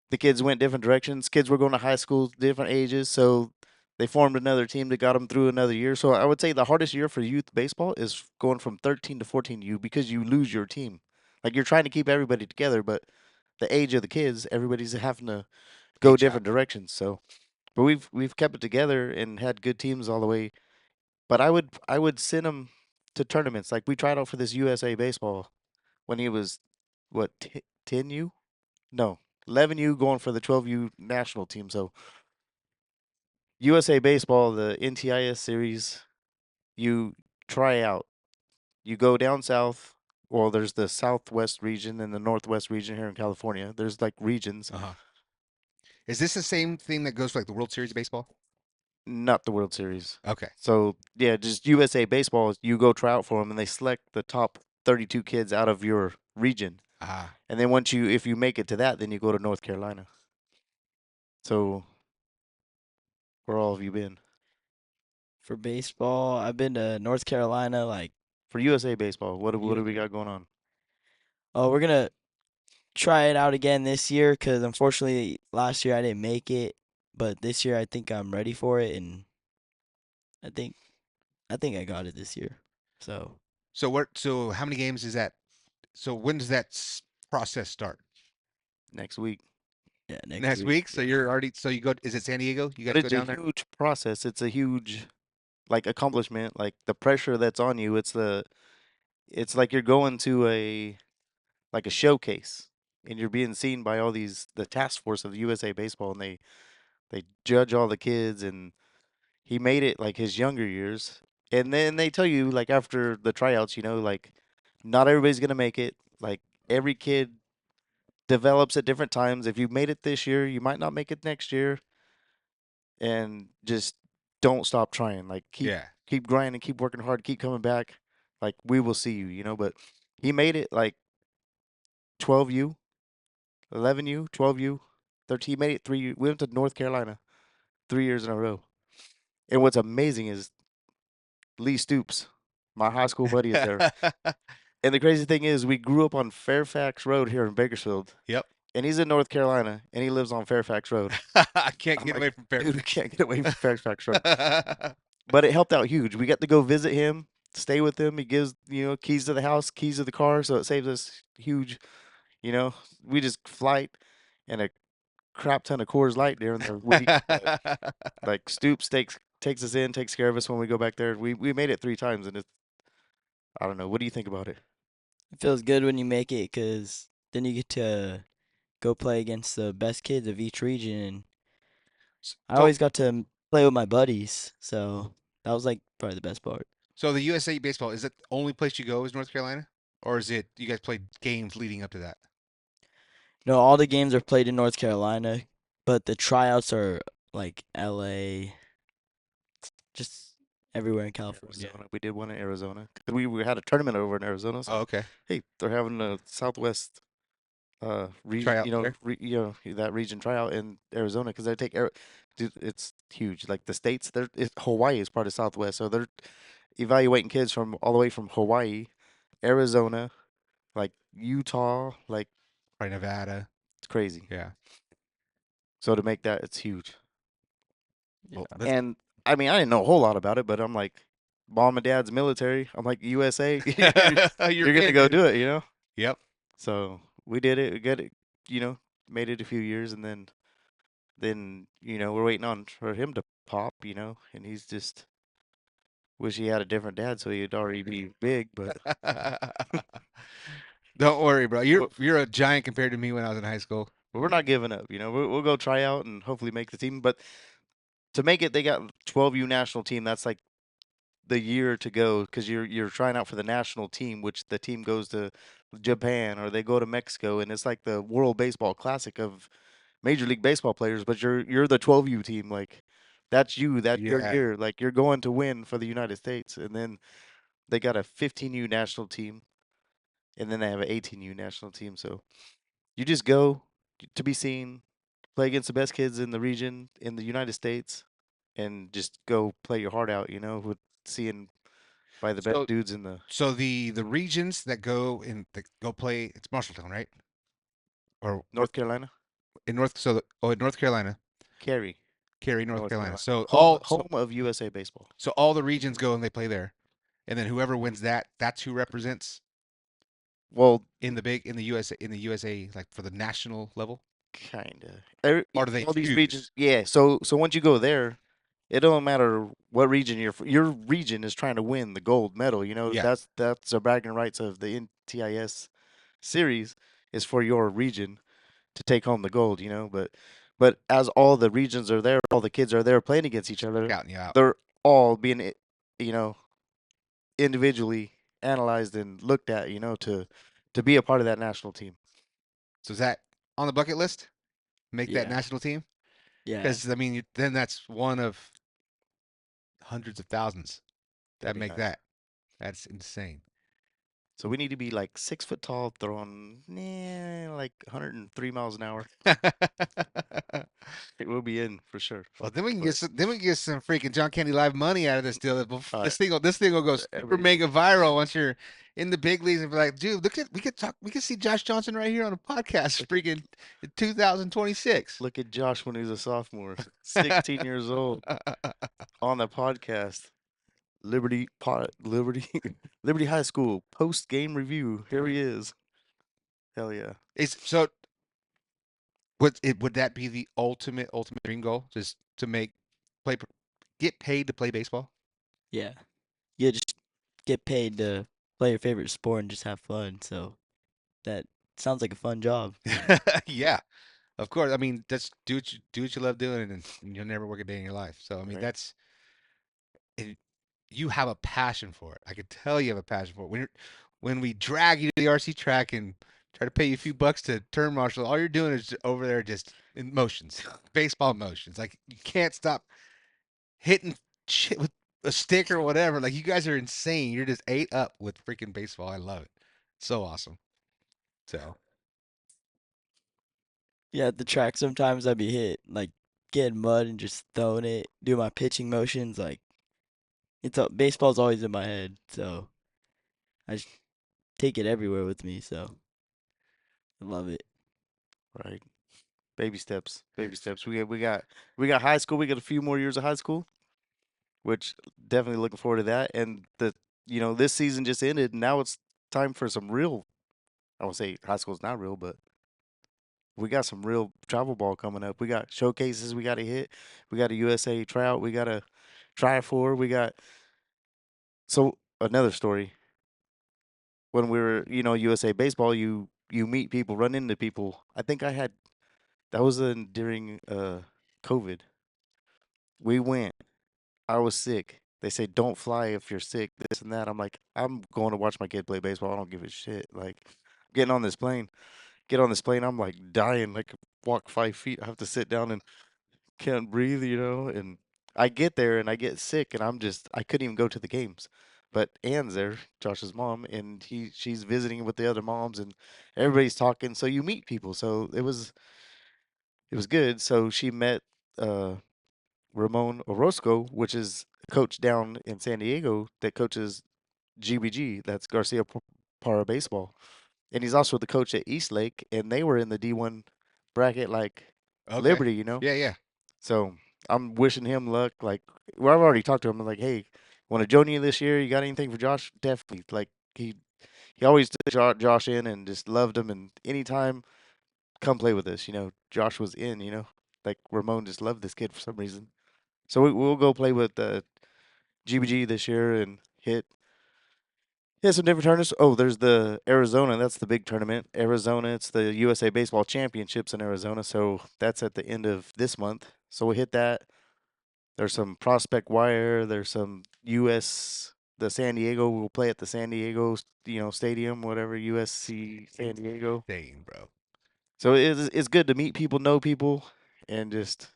The kids went different directions. Kids were going to high schools, different ages, so they formed another team that got them through another year. So I would say the hardest year for youth baseball is going from 13 to 14U because you lose your team. Like you're trying to keep everybody together, but the age of the kids, everybody's having to go Each out. different directions. So, but we've kept it together and had good teams all the way. But I would send them to tournaments. Like we tried out for this USA baseball when he was what 10U? No, 11U going for the 12U national team. So USA baseball, the NTIS series, you try out. You go down south. Well, there's the southwest region and the northwest region here in California. There's like regions, Uh-huh. Is this the same thing that goes for like the World Series of baseball? not the World Series. Okay. So yeah, just USA baseball. You go try out for them, and they select the top 32 kids out of your region. Ah. And then if you make it to that, then you go to North Carolina. So where all have you been For baseball, I've been to North Carolina. Like, for USA baseball? What do we USA. got going on? Oh, we're gonna try it out again this year because unfortunately last year I didn't make it, but this year I think I'm ready for it, and I think I think I got it this year. So So what? So how many games is that? So when does that process start? Next week. yeah, next Next week. week. So you're already. So you go. Is it San Diego? You But guys go it's a down there? huge process. It's a huge like accomplishment. Like the pressure that's on you. It's like you're going to a like a showcase and you're being seen by all these the task force of the USA baseball and they judge all the kids and he made it like his younger years. And then they tell you like after the tryouts, like not everybody's gonna make it. Like every kid develops at different times. If you made it this year, you might not make it next year. And just don't stop trying. Like Yeah. keep grinding, keep working hard, keep coming back. Like we will see you. But he made it like 12U, 11U, 12U, 13. He made it 3 years. We went to North Carolina 3 years in a row. And what's amazing is Lee Stoops, my high school buddy, is there. And the crazy thing is, we grew up on Fairfax Road here in Bakersfield, Yep. and he's in North Carolina, and he lives on Fairfax Road. I can't I'm get like, away from dude, we Fairfax. can't get away from Fairfax Road. But it helped out huge. We got to go visit him, stay with him. He gives, keys to the house, keys to the car, so it saves us huge. You know, we just flight and a crap ton of Coors Light during the week. But like Stoops takes us in, takes care of us when we go back there. We made it 3 times, and it's I don't know. What do you think about it? It feels good when you make it because then you get to go play against the best kids of each region. And I So, always got to play with my buddies, so that was like probably the best part. so the USA baseball, is it the only place you go is North Carolina? Or is it you guys played games leading up to that? No, all the games are played in North Carolina, but the tryouts are like LA, just everywhere in California. Arizona. We did one in Arizona. 'Cause we had a tournament over in Arizona. So Oh, okay. hey, they're having a Southwest region. Tryout there. That region tryout in Arizona because they take dude, it's huge. Like the states, Hawaii is part of Southwest, so they're evaluating kids from all the way from Hawaii, Arizona, like Utah, like Probably Nevada. it's crazy. Yeah. So to make that, it's huge. Well, Yeah. that's And I mean, I didn't know a whole lot about it, but I'm like, mom and dad's military. I'm like, USA, you're gonna in, go dude. do it. Yep. So we did it. We got it. Made it a few years, and then we're waiting on for him to pop. And he's just wish he had a different dad, so he'd already be big. But Don't worry, bro. You're but you're a giant compared to me when I was in high school. we're not giving up. We'll go try out and hopefully make the team. But to make it, they got 12U national team. That's like the year to go because you're trying out for the national team, which the team goes to Japan or they go to Mexico, and it's like the World Baseball Classic of Major League Baseball players. But you're the 12U team, like that's you, that's your Yeah. year, like you're going to win for the United States, and then they got a 15U national team, and then they have an 18U national team. So you just go to be seen, play against the best kids in the region in the United States, and just go play your heart out. With seeing by the best So dudes in the so the regions that go play, it's Marshalltown, right? Or North Carolina. in North so the, oh in North Carolina. Cary. Cary, North North Carolina. Carolina. So Home all home of USA Baseball. so all the regions go and they play there, and then whoever wins that, that's who represents Well, in the USA like for the national level. kinda. Or do they All these choose? regions, yeah. So once you go there, it don't matter what region your region is trying to win the gold medal. You know, Yeah. that's the bragging rights of the NTIS series is for your region to take home the gold. You know, but as all the regions are there, all the kids are there playing against each other. Scouting you out. They're all being, you know, individually analyzed and looked at. You know, to be a part of that national team. So is that on the bucket list? Make that Yeah. national team? Yeah. Because I mean, then that's one of hundreds of thousands that That'd be make nice. that. That's insane. So we need to be like 6 foot tall, throwing like 103 miles an hour. It will be in for sure. Well, then we can But get some freaking John Candy Live money out of this deal. uh, This thing will go super every mega viral once you're in the big leagues and be like, dude, look at we could see Josh Johnson right here on a podcast, look at freaking in 2026. look at Josh when he was a sophomore, 16 years old, on the podcast. Liberty Liberty High School post game review. Here he is. Hell yeah. Is so would that be the ultimate dream goal? Just to play get paid to play baseball? Yeah. You just get paid to play your favorite sport and just have fun. So that sounds like a fun job. Yeah, of course. I mean, that's do what you love doing, and you'll never work a day in your life. So I mean, Right. it, you have a passion for it. I could tell you have a passion for it. When we drag you to the RC track and try to pay you a few bucks to turn marshal, all you're doing is over there just in motions, baseball motions. Like you can't stop hitting shit with a stick or whatever. Like you guys are insane. You're just ate up with freaking baseball. I love it. So awesome. So Yeah, at the track sometimes I'd be hit, like getting mud and just throwing it, do my pitching motions. Like baseball's always in my head, so I just take it everywhere with me. So I love it. Right. Baby steps. Baby steps. We got high school. We got a few more years of high school, which definitely looking forward to that. And this season just ended. Now it's time for some real. I won't say high school's not real, but we got some real travel ball coming up. We got showcases we got to hit. We got a USA tryout. We got to try for. We got so another story. When we were, USA baseball, you meet people, run into people. I think I had that was during COVID. We went. I was sick. They say don't fly if you're sick, this and that. I'm like, I'm going to watch my kid play baseball. I don't give a shit. Like, getting on this plane, get on this plane. I'm like dying. Like, walk 5 feet. I have to sit down and can't breathe, And I get there and I get sick, and I couldn't even go to the games. But Ann's there, Josh's mom, and she's visiting with the other moms, and everybody's talking. So you meet people. So it was good. So she met uh, Ramon Orozco, which is a coach down in San Diego that coaches GBG. That's Garcia Para baseball, and he's also the coach at Eastlake, and they were in the D1 bracket like okay, Liberty. yeah, yeah. So I'm wishing him luck. Like, well, I've already talked to him. I'm like, hey, want to join you this year? You got anything for Josh? Definitely. Like he always took Josh in and just loved him. And anytime, come play with us. Josh was in. Like Ramon just loved this kid for some reason. So we'll go play with GBG this year and hit some different tournaments. Oh, there's the Arizona. That's the big tournament. Arizona. It's the USA Baseball Championships in Arizona. So that's at the end of this month. So we hit that. There's some Prospect Wire. There's some US. The San Diego. We'll play at the San Diego, stadium, whatever. USC San Diego. Dang, bro. So it's good to meet people, know people, and just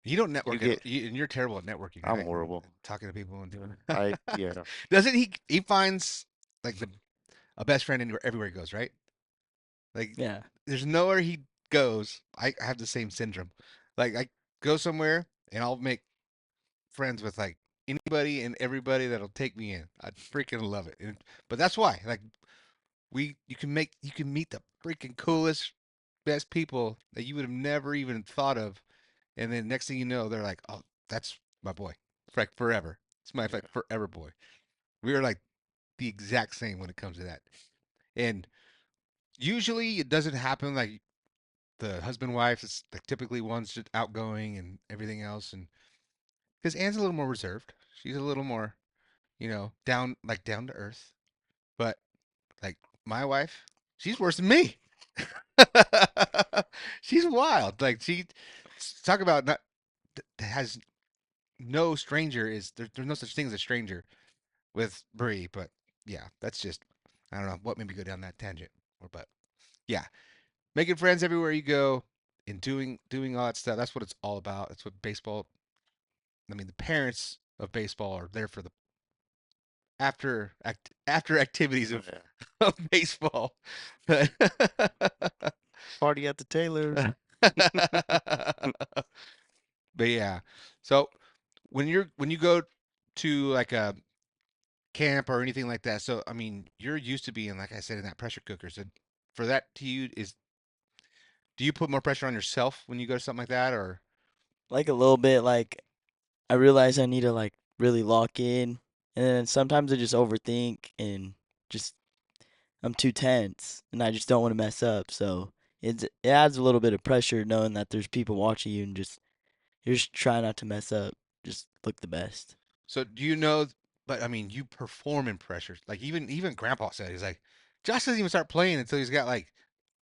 You don't you network get. and you're terrible at networking, I'm right? And horrible. talking to people and doing it. Yeah. Doesn't he finds like a best friend everywhere he goes, right? Like Yeah. there's nowhere he goes. I have the same syndrome. Like I go somewhere and I'll make friends with like anybody and everybody that'll take me in. I freaking love it. But that's why, like, you can meet the freaking coolest, best people that you would have never even thought of And then next thing you know, they're like, "Oh, that's my boy, like forever. It's my like Yeah. forever boy." We are like the exact same when it comes to that. And usually it doesn't happen like the husband wife. It's like typically one's just outgoing and everything else. And because Anne's a little more reserved, she's a little more, down to earth. But like my wife, she's worse than me. She's wild. Like she talk about not has no stranger is there's no such thing as a stranger with Bree, but yeah, that's just I don't know what made me go down that tangent. But yeah, making friends everywhere you go and doing all that stuff. That's what it's all about. That's what baseball. I mean, the parents of baseball are there for the after activities Oh, of yeah. of baseball. But Party at the Taylors. yeah, so when you go to like a camp or anything like that, so I mean, you're used to being like I said in that pressure cooker. So for that to you is do you put more pressure on yourself when you go to something like that, or Like a little bit, like I realize I need to like really lock in, and then sometimes I just overthink and just I'm too tense, and I just don't want to mess up. So it adds a little bit of pressure knowing that there's people watching you, and just you're just trying not to mess up, just look the best. so do you know? But I mean, you perform in pressure. Like even Grandpa said, he's like, Josh doesn't even start playing until he's got like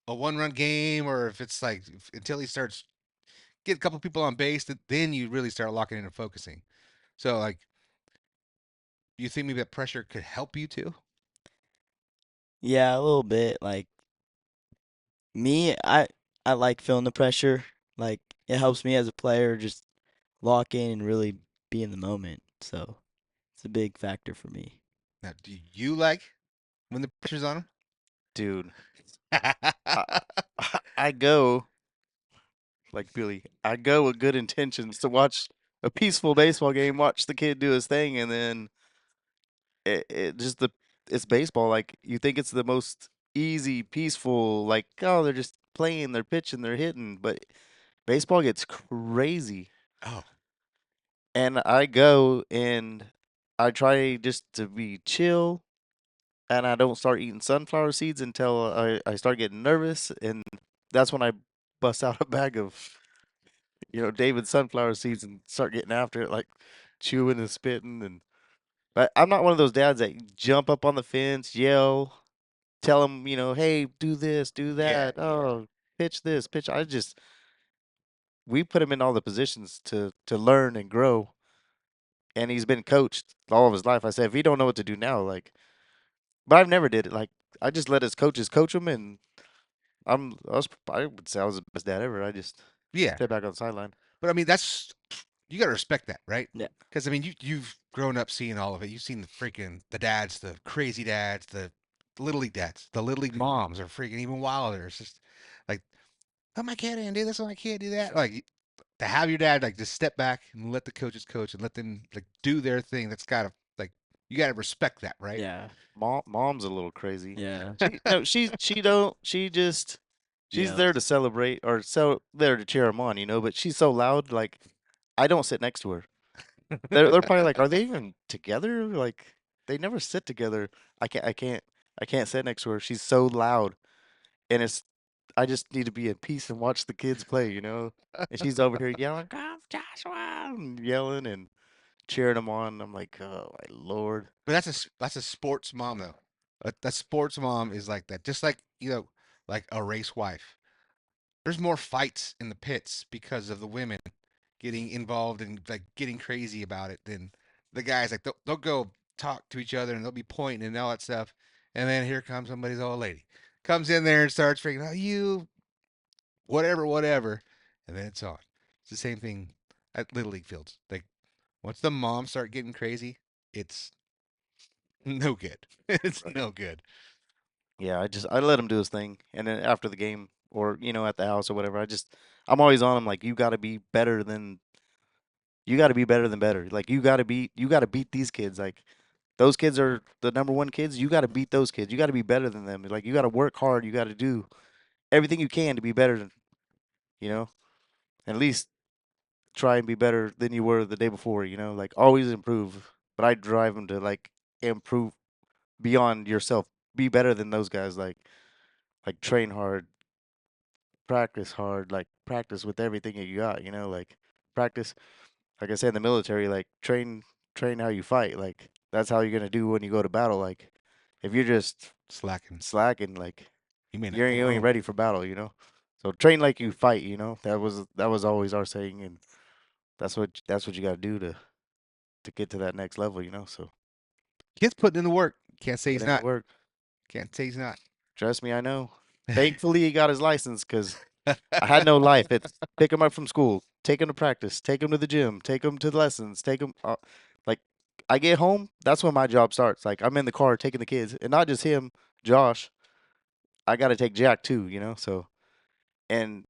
a 1 run game, or if it's like until he starts get a couple people on base, then you really start locking in and focusing. So like, you think maybe that pressure could help you too? Yeah, a little bit. Like me, I like feeling the pressure. Like it helps me as a player just lock in and really be in the moment. So it's a big factor for me. Now, do you like when the pressure's on Dude, him? I, I go, like Billy, I go with good intentions to watch a peaceful baseball game, watch the kid do his thing, and then it just it's baseball. Like you think it's the most easy, peaceful, like oh they're just playing, they're pitching, they're hitting, but baseball gets crazy. Oh, And I go and I try just to be chill, and I don't start eating sunflower seeds until I start getting nervous, and that's when I bust out a bag of David sunflower seeds and start getting after it, like chewing and spitting. And but I'm not one of those dads that jump up on the fence, yell, tell him, hey, do this, do yeah, that, oh, pitch this, pitch. We put him in all the positions to learn and grow, and he's been coached all of his life. I said, if he don't know what to do now, like, but I've never did it. Like, I just let his coaches coach him, and I would say I was the best dad ever. I just yeah. stay back on the sideline. But I mean, that's you got to respect that, right? Yeah. Because I mean, you've grown up seeing all of it. You've seen the dads, the crazy dads, the little league dads, the little league moms are freaking even wilder. It's just like, oh my kid didn't do this, oh my kid do that. Like to have your dad like just step back and let the coaches coach and let them like do their thing. That's gotta like you gotta respect that, right? Yeah. Mom's a little crazy. Yeah. She no, she don't she just she's Yeah. there to celebrate or so there to cheer him on, but she's so loud. Like I don't sit next to her. They're probably like, are they even together? Like they never sit together. I can't sit next to her. She's so loud, and I just need to be at peace and watch the kids play. And she's over here yelling, "Come, Joshua!" and yelling and cheering him on. I'm like, oh my lord. But that's a sports mom though. That sports mom is like that. Just like like a race wife. There's more fights in the pits because of the women getting involved and like getting crazy about it than the guys. Like they'll go talk to each other and they'll be pointing and all that stuff. And then here comes somebody's old lady, comes in there and starts freaking out you whatever whatever, and then it's on. It's the same thing at little league fields. Like once the moms start getting crazy, it's no good. It's Right. no good. Yeah, I let him do his thing, and then after the game or at the house or whatever, I'm always on him like you got to be better than better. Like you got to beat these kids. Like those kids are the number one kids. You got to beat those kids. You got to be better than them. Like you got to work hard. You got to do everything you can to be better than you know. At least try and be better than you were the day before. Like always improve. But I drive them to like improve beyond yourself. Be better than those guys. Like train hard, practice hard, like practice with everything that you got. Like practice. Like I said in the military, like train how you fight. Like that's how you're gonna do when you go to battle. Like if you're just Slacking. slacking, like You may not you get ain't home. ready for battle. So train like you fight. That was always our saying, and that's what you got to do to get to that next level. So Kid's putting in the work. Can't say put he's in the not. work. Can't say he's not. Trust me, I know. Thankfully, he got his license because I had no life. It's pick him up from school, take him to practice, take him to the gym, take him to the lessons, take him. Like I get home, that's when my job starts. Like I'm in the car taking the kids, and not just him, Josh. I got to take Jack too. So and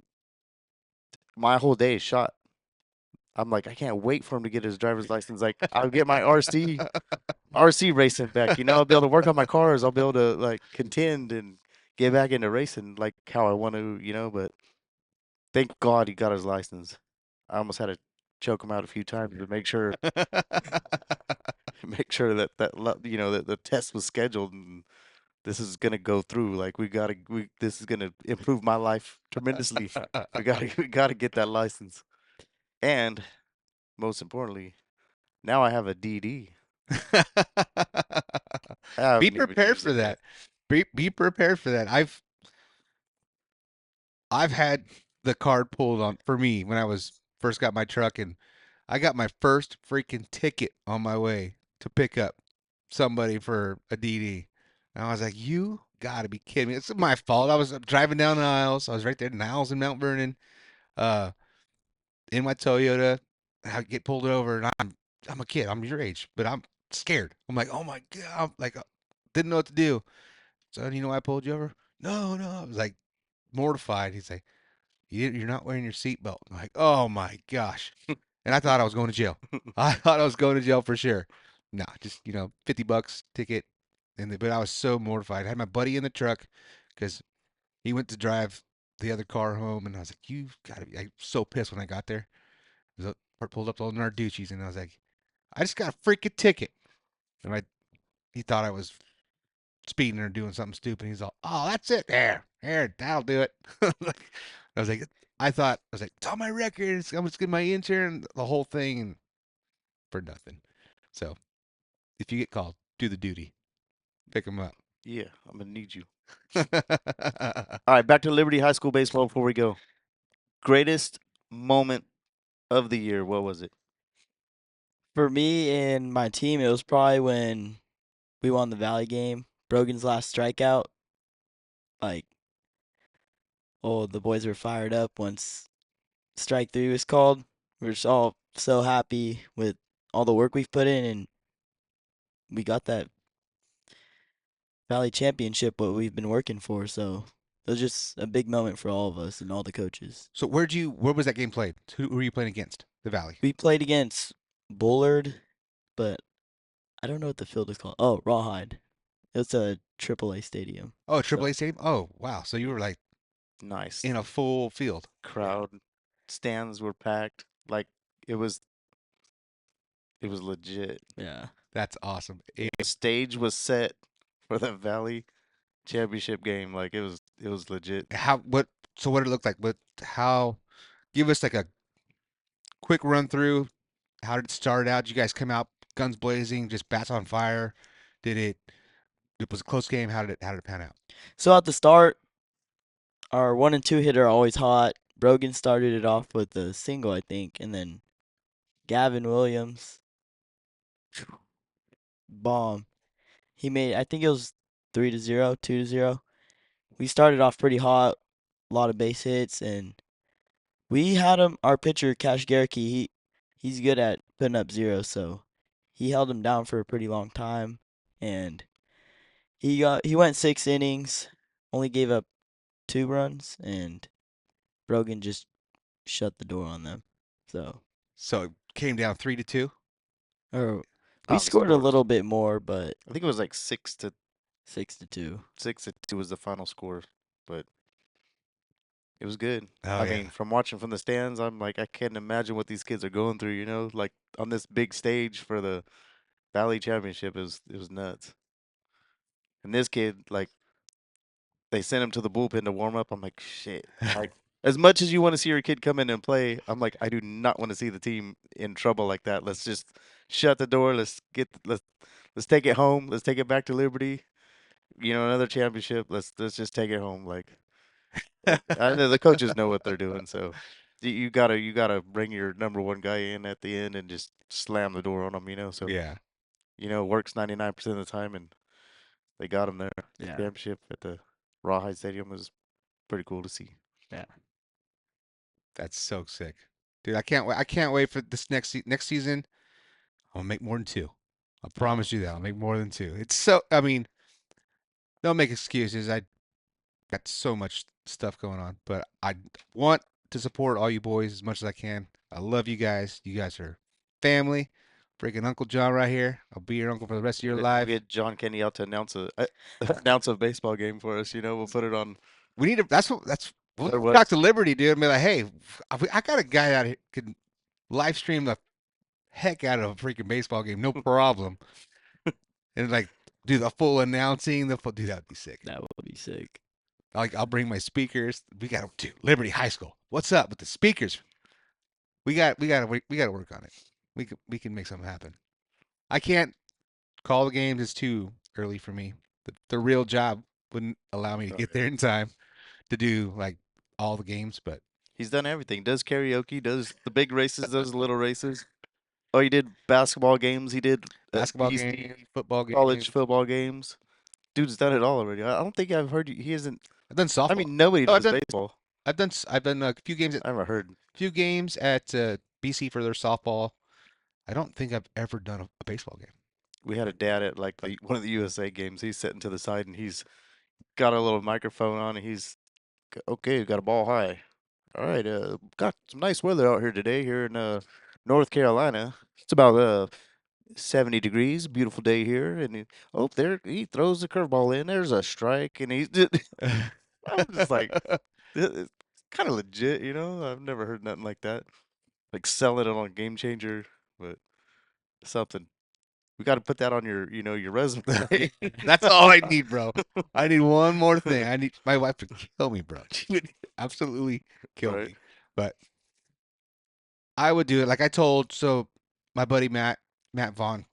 my whole day is shot. I'm like, I can't wait for him to get his driver's license. Like I'll get my RC racing back. I'll be able to work on my cars. I'll be able to like contend and get back into racing like how I want to. But thank God he got his license. I almost had to choke him out a few times to make sure make sure that the test was scheduled and this is gonna go through. Like this is gonna improve my life tremendously. We gotta get that license. And most importantly, now I have a DD. I Be haven't even prepared used for it yet. that. Be prepared for that. I've had the card pulled on for me when I was first got my truck, and I got my first freaking ticket on my way to pick up somebody for a DD. And I was like, you gotta be kidding me. It's my fault. I was driving down the aisles. I was right there, Niles in Mount Vernon, uh, in my Toyota. I get pulled over, and I'm a kid. I'm your age, but I'm scared. I'm like, oh my God. I'm like, didn't know what to do. So, you know why I pulled you over? No, no. I was like mortified. He's like, you're not wearing your seatbelt. I'm like, oh my gosh. And I thought I was going to jail. I thought I was going to jail for sure. Nah, just, $50 ticket. But I was so mortified. I had my buddy in the truck because he went to drive the other car home. And I was like, you've got to be. I was so pissed when I got there. Pulled up to Narducci's, and I was like, I just got a freaking ticket. And he thought I was speeding or doing something stupid. He's all, oh, that's it. There, that'll do it. I was like, it's on my record. I'm just getting my insurance, the whole thing, and for nothing. So if you get called, do the duty. Pick them up. Yeah, I'm gonna need you. All right, back to Liberty High School baseball before we go. Greatest moment of the year. What was it? For me and my team, it was probably when we won the Valley game. Brogan's last strikeout. Like, oh, the boys were fired up once strike three was called. We're just all so happy with all the work we've put in, and we got that Valley championship, what we've been working for. So it was just a big moment for all of us and all the coaches. So where was that game played? Who were you playing against? The Valley. We played against Bullard, but I don't know what the field is called. Oh, Rawhide. It's a AAA stadium. Oh, So AAA Stadium. Oh, wow. So you were like Nice. in a full field. Crowd stands were packed. Like it was legit. yeah, That's awesome. The stage was set for the Valley championship game. Like it was legit. So what did it look like? Give us like a quick run through. How did it start out? Did you guys come out guns blazing, just bats on fire? It was a close game. How did it pan out? so at the start, our 1 and 2 hitter are always hot. Brogan started it off with a single, I think, and then Gavin Williams, bomb. He made, I think it was 3-0, 2-0. We started off pretty hot, a lot of base hits, and we had him. Our pitcher Cash Garricky, he's good at putting up zeros, so he held him down for a pretty long time, and he went 6 innings, only gave up 2 runs, and Brogan just shut the door on them. So it came down 3-2. Or I we don't scored a score. little bit more, but I think it was like 6-2. 6-2. 6-2 was the final score. But It was good. Oh I yeah. mean, from watching from the stands, I'm like, I can't imagine what these kids are going through. Like on this big stage for the Valley Championship, it was nuts. And this kid, like, they sent him to the bullpen to warm up. I'm like, shit. Like, as much as you want to see your kid come in and play, I'm like, I do not want to see the team in trouble like that. Let's just shut the door. Let's take it home. Let's take it back to Liberty. Another championship. Let's just take it home. Like I know the coaches know what they're doing, so you gotta bring your number one guy in at the end and just slam the door on him. So Yeah. it works 99% of the time, and they got him there. The Yeah. championship at the Rawhide Stadium was pretty cool to see. Yeah. That's so sick, dude. I can't wait. I can't wait for this next season. I'll make more than two. I promise you that. I'll make more than two. It's so. I mean, don't make excuses. I got so much stuff going on, but I want to support all you boys as much as I can. I love you guys. You guys are family. Freaking Uncle John right here. I'll be your uncle for the rest of your We'll life. get John Kenny out to announce a baseball game for us. We'll put it on. We need to. That's. We'll Or what? talk to Liberty, dude, and be like, hey, I got a guy out here could live stream the heck out of a freaking baseball game, no problem. And like do the full announcing, dude, that'd be sick. That would be sick. I'll bring my speakers. We got to Liberty High School. What's up with the speakers? We got to work on it. We can make something happen. I can't call the games. It's too early for me. The real job wouldn't allow me to get there in time to do like all the games. But He's done everything. Does karaoke, does the big races, does the little races. Oh, he did basketball games. He did basketball BC games, football games, college football games. Dude's done it all already. I don't think I've heard you. He isn't. I've done softball. I mean, nobody Oh, does baseball. I've done a few games I haven't heard. at BC for their softball. I don't think I've ever done a baseball game. We had a dad at like one of the USA games. He's sitting to the side and he's got a little microphone on and he's okay. Got a ball high. All right. Got some nice weather out here today here in North Carolina. It's about 70 degrees. Beautiful day here. And there he throws the curveball in. There's a strike and he's. I'm just like, it's kind of legit, I've never heard nothing like that. Like selling it on a game changer, but something. We got to put that on your resume. That's all I need, bro. I need one more thing. I need my wife to kill me, bro. She would absolutely kill Right. me. But I would do it like I told. So my buddy Matt Vaughn,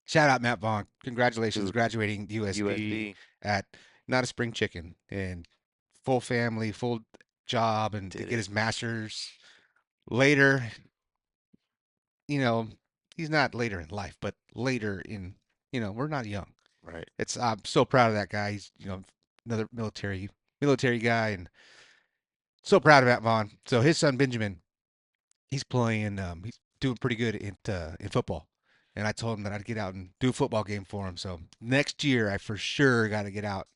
shout out Matt Vaughn. Congratulations, Dude, graduating USB USB at not a spring chicken and full family, full job, and to Did get it. his master's later. He's not later in life, but later in, we're not young. right. I'm so proud of that guy. He's, another military guy, and so proud of Matt Vaughn. So his son Benjamin, he's playing, he's doing pretty good in football. And I told him that I'd get out and do a football game for him. So next year, I for sure got to get out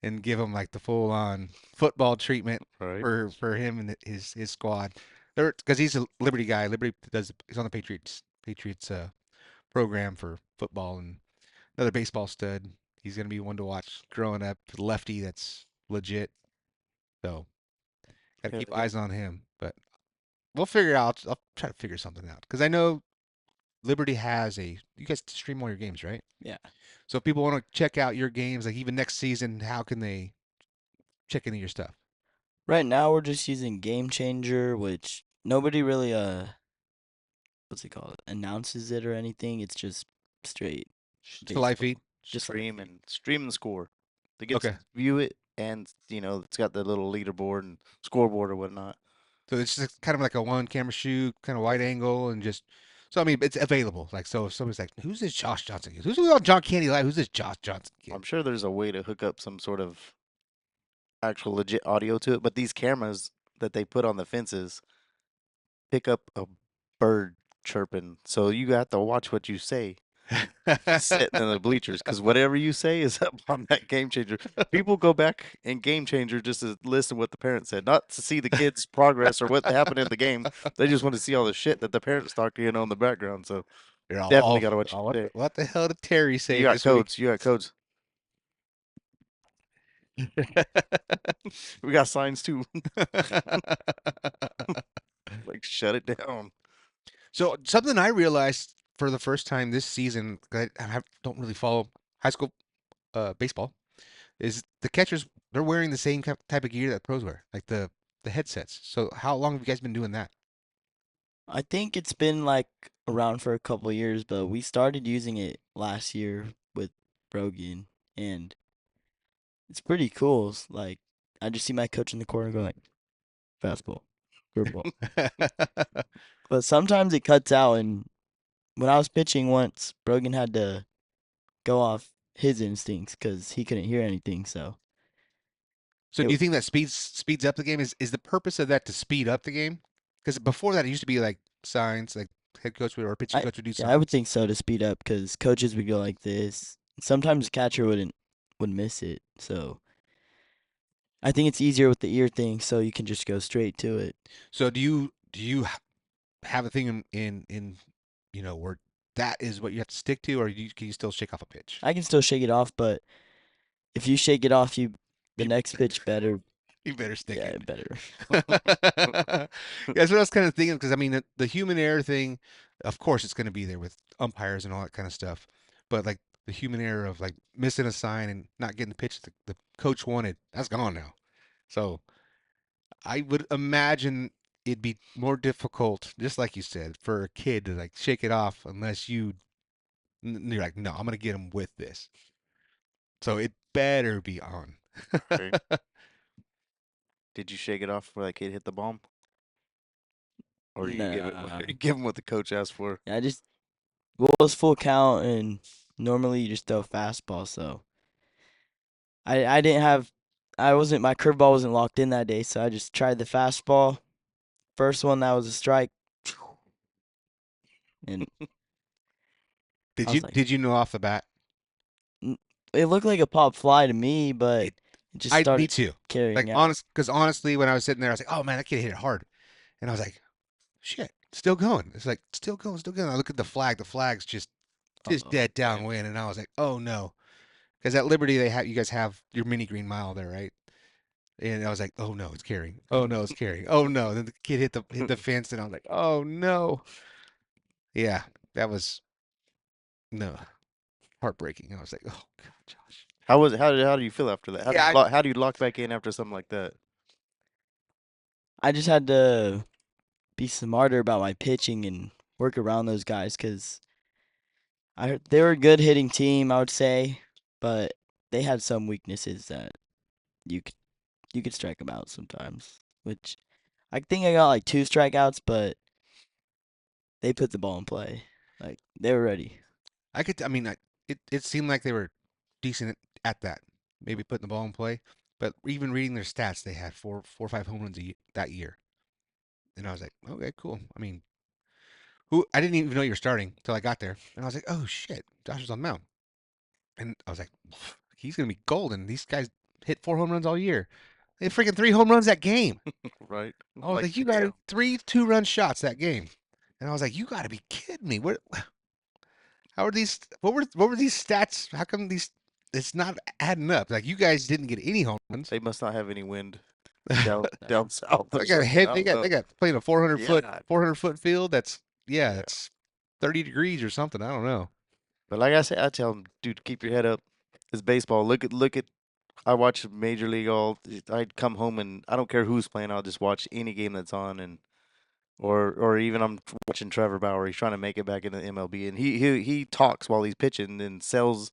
and give him like the full on football treatment Right. for him and his squad. Because he's a Liberty guy. Liberty he's on the Patriots program for football, and another baseball stud. He's gonna be one to watch growing up. Lefty, that's legit. So gotta Hell keep yeah. eyes on him. But we'll figure out. I'll try to figure something out because I know Liberty has you guys stream all your games, right? Yeah. So if people want to check out your games, like even next season, how can they check into your stuff? Right now we're just using Game Changer, which nobody really what's it called? Announces it or anything. It's just straight Just a live baseball. feed. Just like Stream and score. They get Okay. to view it, and it's got the little leaderboard and scoreboard or whatnot. So it's just kind of like a one camera shoot, kind of wide angle, and just. So I mean, it's available. Like, so if somebody's like, "Who's this Josh Johnson kid? Who's John Candy Live? Who's this Josh Johnson kid?" I'm sure there's a way to hook up some sort of actual legit audio to it, but these cameras that they put on the fences pick up a bird chirping, so you have to watch what you say sitting in the bleachers because whatever you say is up on that game changer. People go back in game changer just to listen to what the parents said, not to see the kids' progress or what happened in the game. They just want to see all the shit that the parents talk in the background. So You're all, definitely got to watch what, your day. what the hell did Terry say You got this week? codes. You got codes. We got signs too. Like shut it down. So something I realized for the first time this season, 'cause don't really follow high school baseball, is the catchers they're wearing the same type of gear that pros wear, like the headsets. So how long have you guys been doing that? I think it's been like around for a couple years, but we started using it last year with Brogan, and it's pretty cool. Like I just see my coach in the corner going like fastball, curveball. But sometimes it cuts out, and when I was pitching once, Brogan had to go off his instincts because he couldn't hear anything. So So it, do you think that speeds up the game? Is the purpose of that to speed up the game? Because before that, it used to be like signs, like head coach or pitching I coach would do yeah, I would signs. think so to speed up because coaches would go like this. Sometimes the catcher would miss it. So I think it's easier with the ear thing, so you can just go straight to it. So do you have a thing in where that is what you have to stick to, or can you still shake off a pitch? I can still shake it off, but if you shake it off, the You next pitch better. you better stick Yeah, it. better. That's what I was kind of thinking because I mean the human error thing, of course it's going to be there with umpires and all that kind of stuff, but like the human error of like missing a sign and not getting the pitch the coach wanted, that's gone now. So I would imagine it'd be more difficult, just like you said, for a kid to like shake it off unless you're like, no, I'm gonna get him with this. So it better be on. Right. Did you shake it off before that kid hit the bomb, or you give it Nah. you give him what the coach asked for? I just well, it was full count, and normally you just throw fastball. So I didn't have I wasn't my curveball wasn't locked in that day, so I just tried the fastball. First one that was a strike, and Did I you was like, did you know off the bat? "N- it looked like a pop fly to me, but It, it just I me started too. Like carrying out. because honestly, when I was sitting there, I was like, oh man, that kid hit it hard, and I was like, shit, still going. It's like still going, still going. I look at the flag. The flag's just Oh, dead right. downwind, and I was like, oh no, because at Liberty you guys have your mini green mile there, right? And I was like, oh no, it's carrying. Oh no, it's carrying. Oh no. Then the kid hit the fence, and I was like, oh no. Yeah, that was no heartbreaking. I was like, oh god, Josh. How was it? How do you feel after that? Yeah, How do you lock back in after something like that? I just had to be smarter about my pitching and work around those guys because they were a good hitting team, I would say, but they had some weaknesses that you could you could strike them out sometimes. Which I think I got like 2 strikeouts, but they put the ball in play. Like they were ready. I could. I mean, it seemed like they were decent at that. Maybe putting the ball in play, but even reading their stats, they had four or five home runs that year, and I was like, okay, cool. I mean, who I didn't even know you were starting until I got there, and I was like, oh shit, Josh is on the mound, and I was like, he's gonna be golden. These guys hit 4 home runs all year. They had freaking 3 home runs that game. Right? I was Like like, you got damn. three 2-run shots that game, and I was like, you got to be kidding me. What? How are these? What were these stats? How come these? It's not adding up. Like you guys didn't get any home runs. They must not have any wind Nah. down south or They got something. hit. I They don't got know. they got playing a 400 foot Yeah. 400 foot field. That's yeah. Yeah. That's 30 degrees or something. I don't know. But like I said, I tell them, dude, keep your head up. It's baseball. Look at. I watch Major League all. I'd come home and I don't care who's playing. I'll just watch any game that's on and or even I'm watching Trevor Bauer. He's trying to make it back into the MLB, and he talks while he's pitching and sells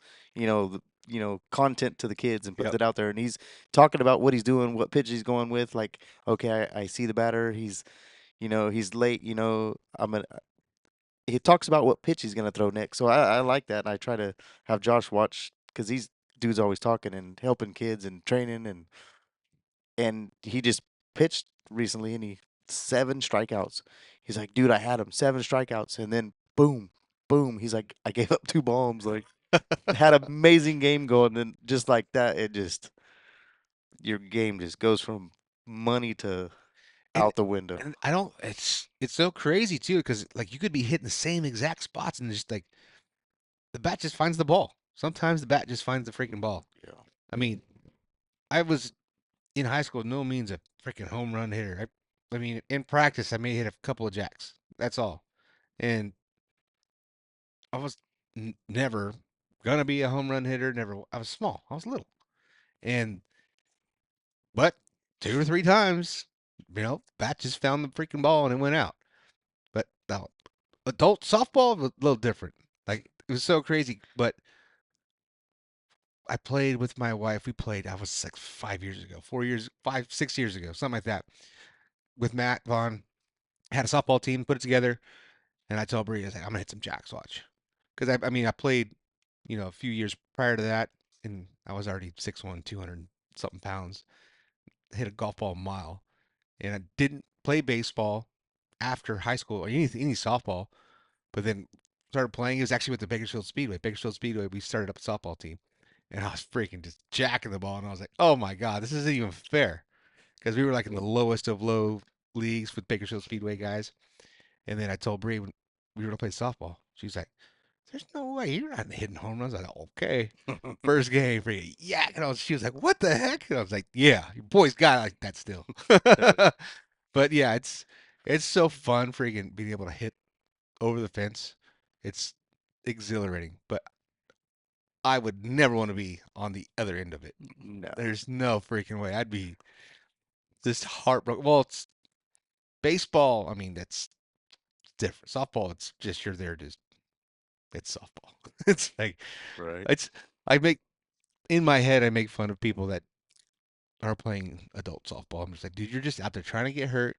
content to the kids and puts Yep. it out there. And he's talking about what he's doing, what pitch he's going with. Like, okay, I see the batter. He's late. I'm gonna. He talks about what pitch he's gonna throw next. So I like that, and I try to have Josh watch because these dudes always talking and helping kids and training and he just pitched recently and he 7 strikeouts. He's like, dude, I had him 7 strikeouts, and then boom, boom. He's like, I gave up 2 bombs. Like, had an amazing game going, and just like that, it just your game just goes from money to And out the window. and I don't. It's so crazy too because like you could be hitting the same exact spots and just like the bat just finds the ball. Sometimes the bat just finds the freaking ball. Yeah, I mean, I was in high school, no means a freaking home run hitter. I mean, in practice, I may hit a couple of jacks. That's all. And I was never gonna be a home run hitter. Never. I was small. I was little. And but 2 or 3 times, bat just found the freaking ball and it went out. But the adult softball was a little different. Like it was so crazy. But I played with my wife. We played. I was like 5 years ago, 4 years, 5, 6 years ago, something like that. With Matt Vaughn, had a softball team, put it together, and I told Bree, I was like, I'm gonna hit some jacks, watch, because I mean, I played, a few years prior to that, and I was already 6'1", 200 something pounds. Hit a golf ball a mile, and I didn't play baseball after high school or any softball, but then started playing. It was actually with the Bakersfield Speedway. Bakersfield Speedway, we started up a softball team, and I was freaking just jacking the ball, and I was like, oh my god, this isn't even fair, because we were like in the lowest of low leagues with Bakersfield Speedway guys. And then I told Bree when we were gonna play softball, she's like, "There's no way you're not hitting home runs." I was like, "Okay." First game, for you, yeah. She was like, "What the heck?" And I was like, "Yeah, your boy's got it like that still." But yeah, it's so fun freaking being able to hit over the fence. It's exhilarating, but I would never want to be on the other end of it. No. There's no freaking way. I'd be just heartbroken. Well, it's baseball. I mean, that's different. Softball, it's just you're there to it's softball. It's like Right. it's I make in my head I make fun of people that are playing adult softball. I'm just like, dude, you're just out there trying to get hurt,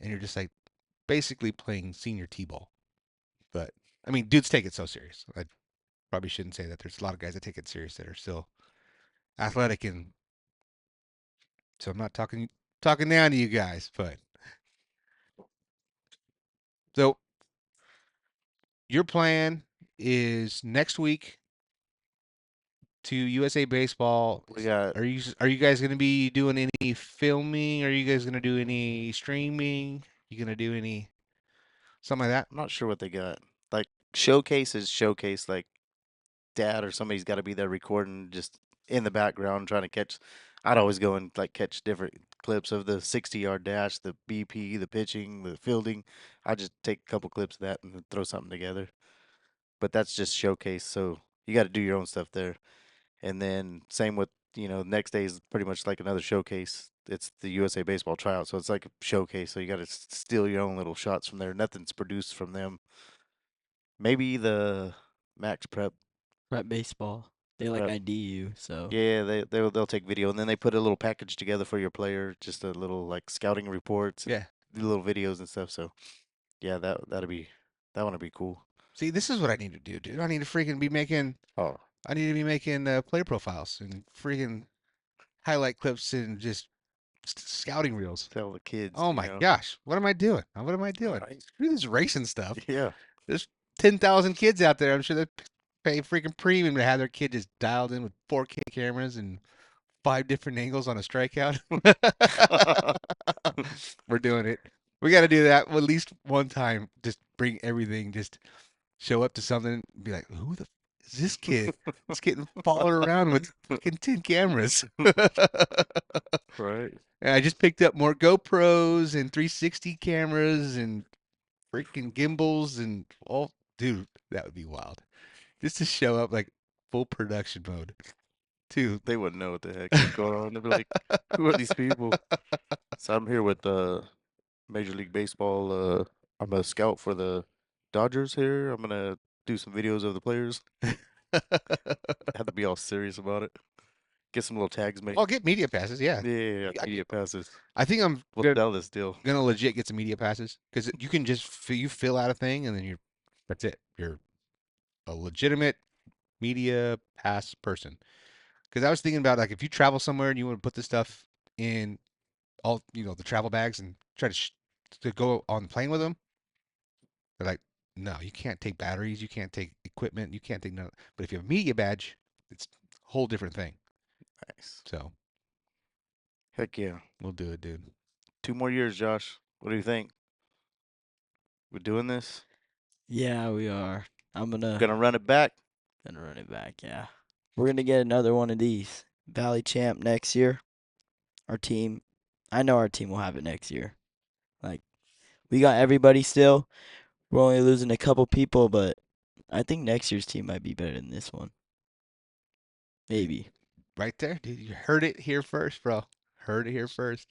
and you're just like basically playing senior t-ball. But I mean, dudes take it so serious. I probably shouldn't say that. There's a lot of guys that take it serious that are still athletic, and so I'm not talking down to you guys, but so your plan is next week to USA Baseball. We got. Are you guys going to be doing any filming? Are you guys going to do any streaming? You going to do any something like that? I'm not sure what they got. Like showcase. Like dad or somebody's got to be there recording just in the background trying to catch. I'd always go and like catch different clips of the 60-yard dash, the BP, the pitching, the fielding. I just take a couple clips of that and then throw something together. But that's just showcase, so you got to do your own stuff there. And then same with next day is pretty much like another showcase. It's the USA Baseball tryout, so it's like a showcase. So you got to steal your own little shots from there. Nothing's produced from them. Maybe the Max Prep. Prep baseball. They like Prep. ID you, so Yeah, they'll take video and then they put a little package together for your player, just a little like scouting reports and Yeah. little videos and stuff. So yeah, that one would be cool. See, this is what I need to do, dude. I need to freaking be making. Oh, I need to be making player profiles and freaking highlight clips and just scouting reels. tell the kids, Oh my gosh, what am I doing? What am I doing? Right. Screw this racing stuff. Yeah. There's 10,000 kids out there. I'm sure they pay freaking premium to have their kid just dialed in with 4K cameras and 5 different angles on a strikeout. We're doing it. We got to do that at least one time. Just bring everything. Just show up to something and be like, who the is this kid? It's getting followed around with fucking 10 cameras. Right. And I just picked up more GoPros and 360 cameras and freaking gimbals and all. Dude, that would be wild. Just to show up like full production mode. Too. They wouldn't know what the heck is going on. They'd be like, "Who are these people?" So I'm here with Major League Baseball. I'm a scout for the Dodgers here. I'm gonna do some videos of the players. Have to be all serious about it. Get some little tags made. I'll get media passes, yeah. Yeah, I- media passes. I think I'm We'll sell this deal. gonna legit get some media passes because you can just you fill out a thing and then that's it. You're a legitimate media pass person. Because I was thinking about like if you travel somewhere and you want to put this stuff in all the travel bags and try to go on the plane with them, they're like, no, you can't take batteries, you can't take equipment, you can't take none. But if you have a media badge, it's a whole different thing. Nice. So Heck yeah. we'll do it, dude. 2 more years, Josh. What do you think? We're doing this? yeah, we are. I'm Gonna run it back? gonna run it back. Yeah, we're gonna get another one of these. Valley champ next year. Our team, I know our team will have it next year. Like, we got everybody still. We're only losing a couple people, but I think next year's team might be better than this one. Maybe. Right there, dude. You heard it here first, bro. Heard it here first.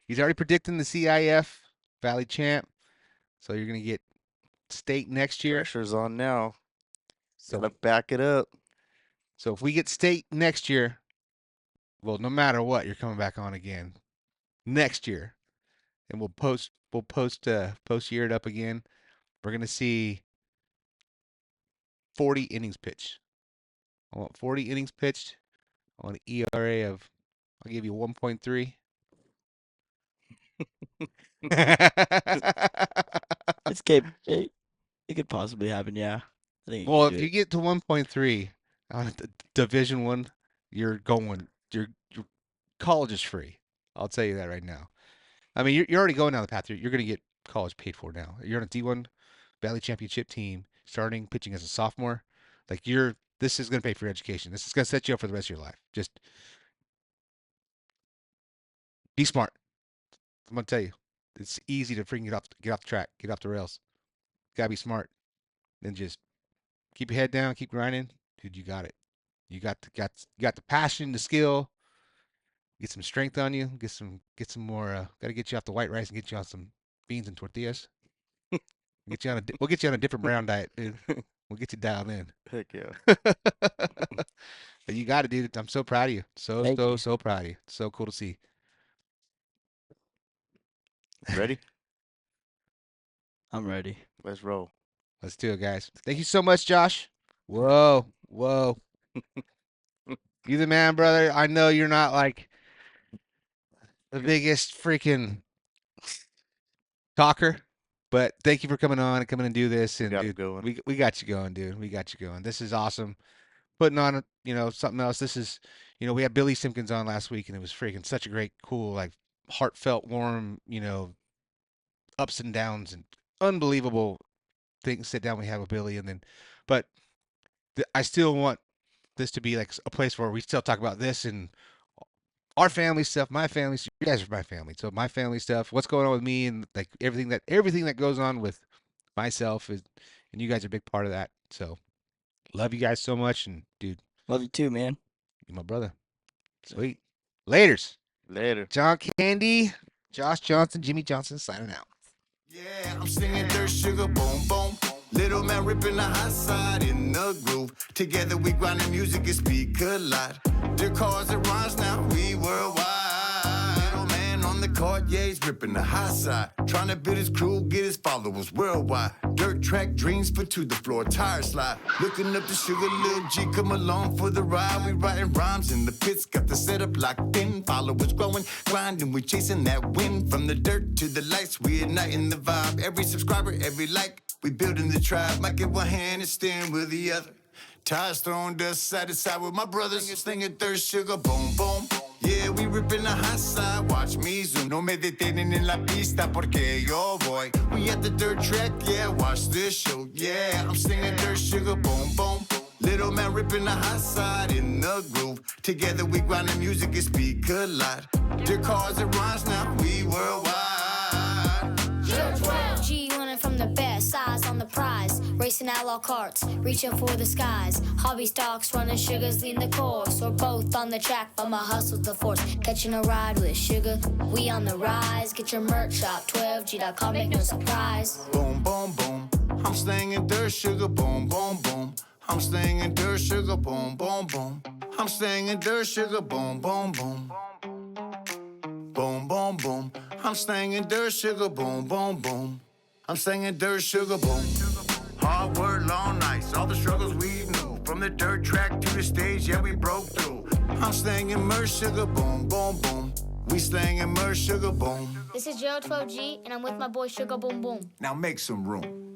He's already predicting the CIF Valley champ. So you're gonna get state next year. Pressure's on now. So Gotta back it up. so if we get state next year, well, no matter what, you're coming back on again next year, and we'll post year it up again. We're gonna see 40 innings pitched. I want 40 innings pitched. I want an ERA of, I'll give you 1.3. It's it could possibly happen, yeah. I think Well, do if you it. get to 1.3 on Division 1, you're going. Your college is free. I'll tell you that right now. I mean, you're already going down the path. You're going to get college paid for now. You're on a D1 Valley Championship team, starting pitching as a sophomore. Like this is going to pay for your education. This is going to set you up for the rest of your life. Just be smart. I'm going to tell you, it's easy to freaking get off the track, get off the rails. Gotta be smart. Then just keep your head down, keep grinding, dude. You got it. You got the passion, the skill. Get some strength on you. Get some more. Got to get you off the white rice and get you on some beans and tortillas. We'll get you on a different brown diet, dude. We'll get you dialed in. Heck yeah. But you got it, dude. I'm so proud of you. Thank you. So proud of you. So cool to see. Ready? I'm ready. Let's roll. Let's do it, guys. Thank you so much, Josh. Whoa. You the man, brother. I know you're not like the biggest freaking talker, but thank you for coming on and coming and do this. And Got 'em dude, going. we got you going, dude. We got you going. This is awesome. Putting on, something else. This is, we had Billy Simpkins on last week, and it was freaking such a great, cool, like heartfelt, warm, ups and downs and unbelievable things. Sit down we have with Billy, and then, but I still want this to be like a place where we still talk about this and our family stuff, my family. So you guys are my family, so my family stuff. What's going on with me and like everything that goes on with myself is, and you guys are a big part of that. So love you guys so much, and dude, Love you too, man. you're my brother. Sweet. Laters. Later. John Candy, Josh Johnson, Jimmy Johnson signing out. Yeah, I'm singing dirt sugar, boom, boom. Little man ripping the hot side in the groove. Together we grinding music and speak a lot. Their cars and rhymes now, we worldwide. Little man on the court, yeah, he's ripping the hot side. Trying to build his crew, get his followers worldwide. Dirt track dreams put to the floor, tire slide. Looking up the sugar, little G, come along for the ride. We writing rhymes in the pits, got the setup locked in. Followers growing, grinding, we chasing that win. From the dirt to the lights, we igniting the vibe. Every subscriber, every like, we building the tribe. Might get one hand and steering with the other. Tires throwing dust side to side with my brothers. Slinging thirst sugar, boom, boom. Yeah, we ripping the hot side. Watch me zoom. No me detienen en la pista porque yo voy. We at the dirt track, yeah, watch this show. Yeah, I'm slinging dirt sugar, boom, boom. Little man ripping the hot side in the groove. Together we grinding music and speak a lot. Their cars and rhymes now, we worldwide. G winning from the best, size on the prize. Racing outlaw carts, reaching for the skies. Hobby stocks, running sugars, lean the course. Or both on the track, but my hustle's the force. Catching a ride with sugar, we on the rise. Get your merch shop, 12g.com, make no surprise. Boom, boom, boom. I'm slinging dirt sugar, boom, boom, boom. I'm slinging dirt sugar, boom, boom, boom. I'm slinging dirt sugar, boom, boom, boom. Boom, boom, boom. I'm slinging dirt sugar, boom, boom, boom. I'm slinging dirt sugar, boom. Hard work, long nights, all the struggles we knew. From the dirt track to the stage, yeah, we broke through. I'm slinging merch sugar, boom, boom, boom. We slinging merch sugar, boom. This is Joe 12G, and I'm with my boy Sugar Boom Boom. Now make some room.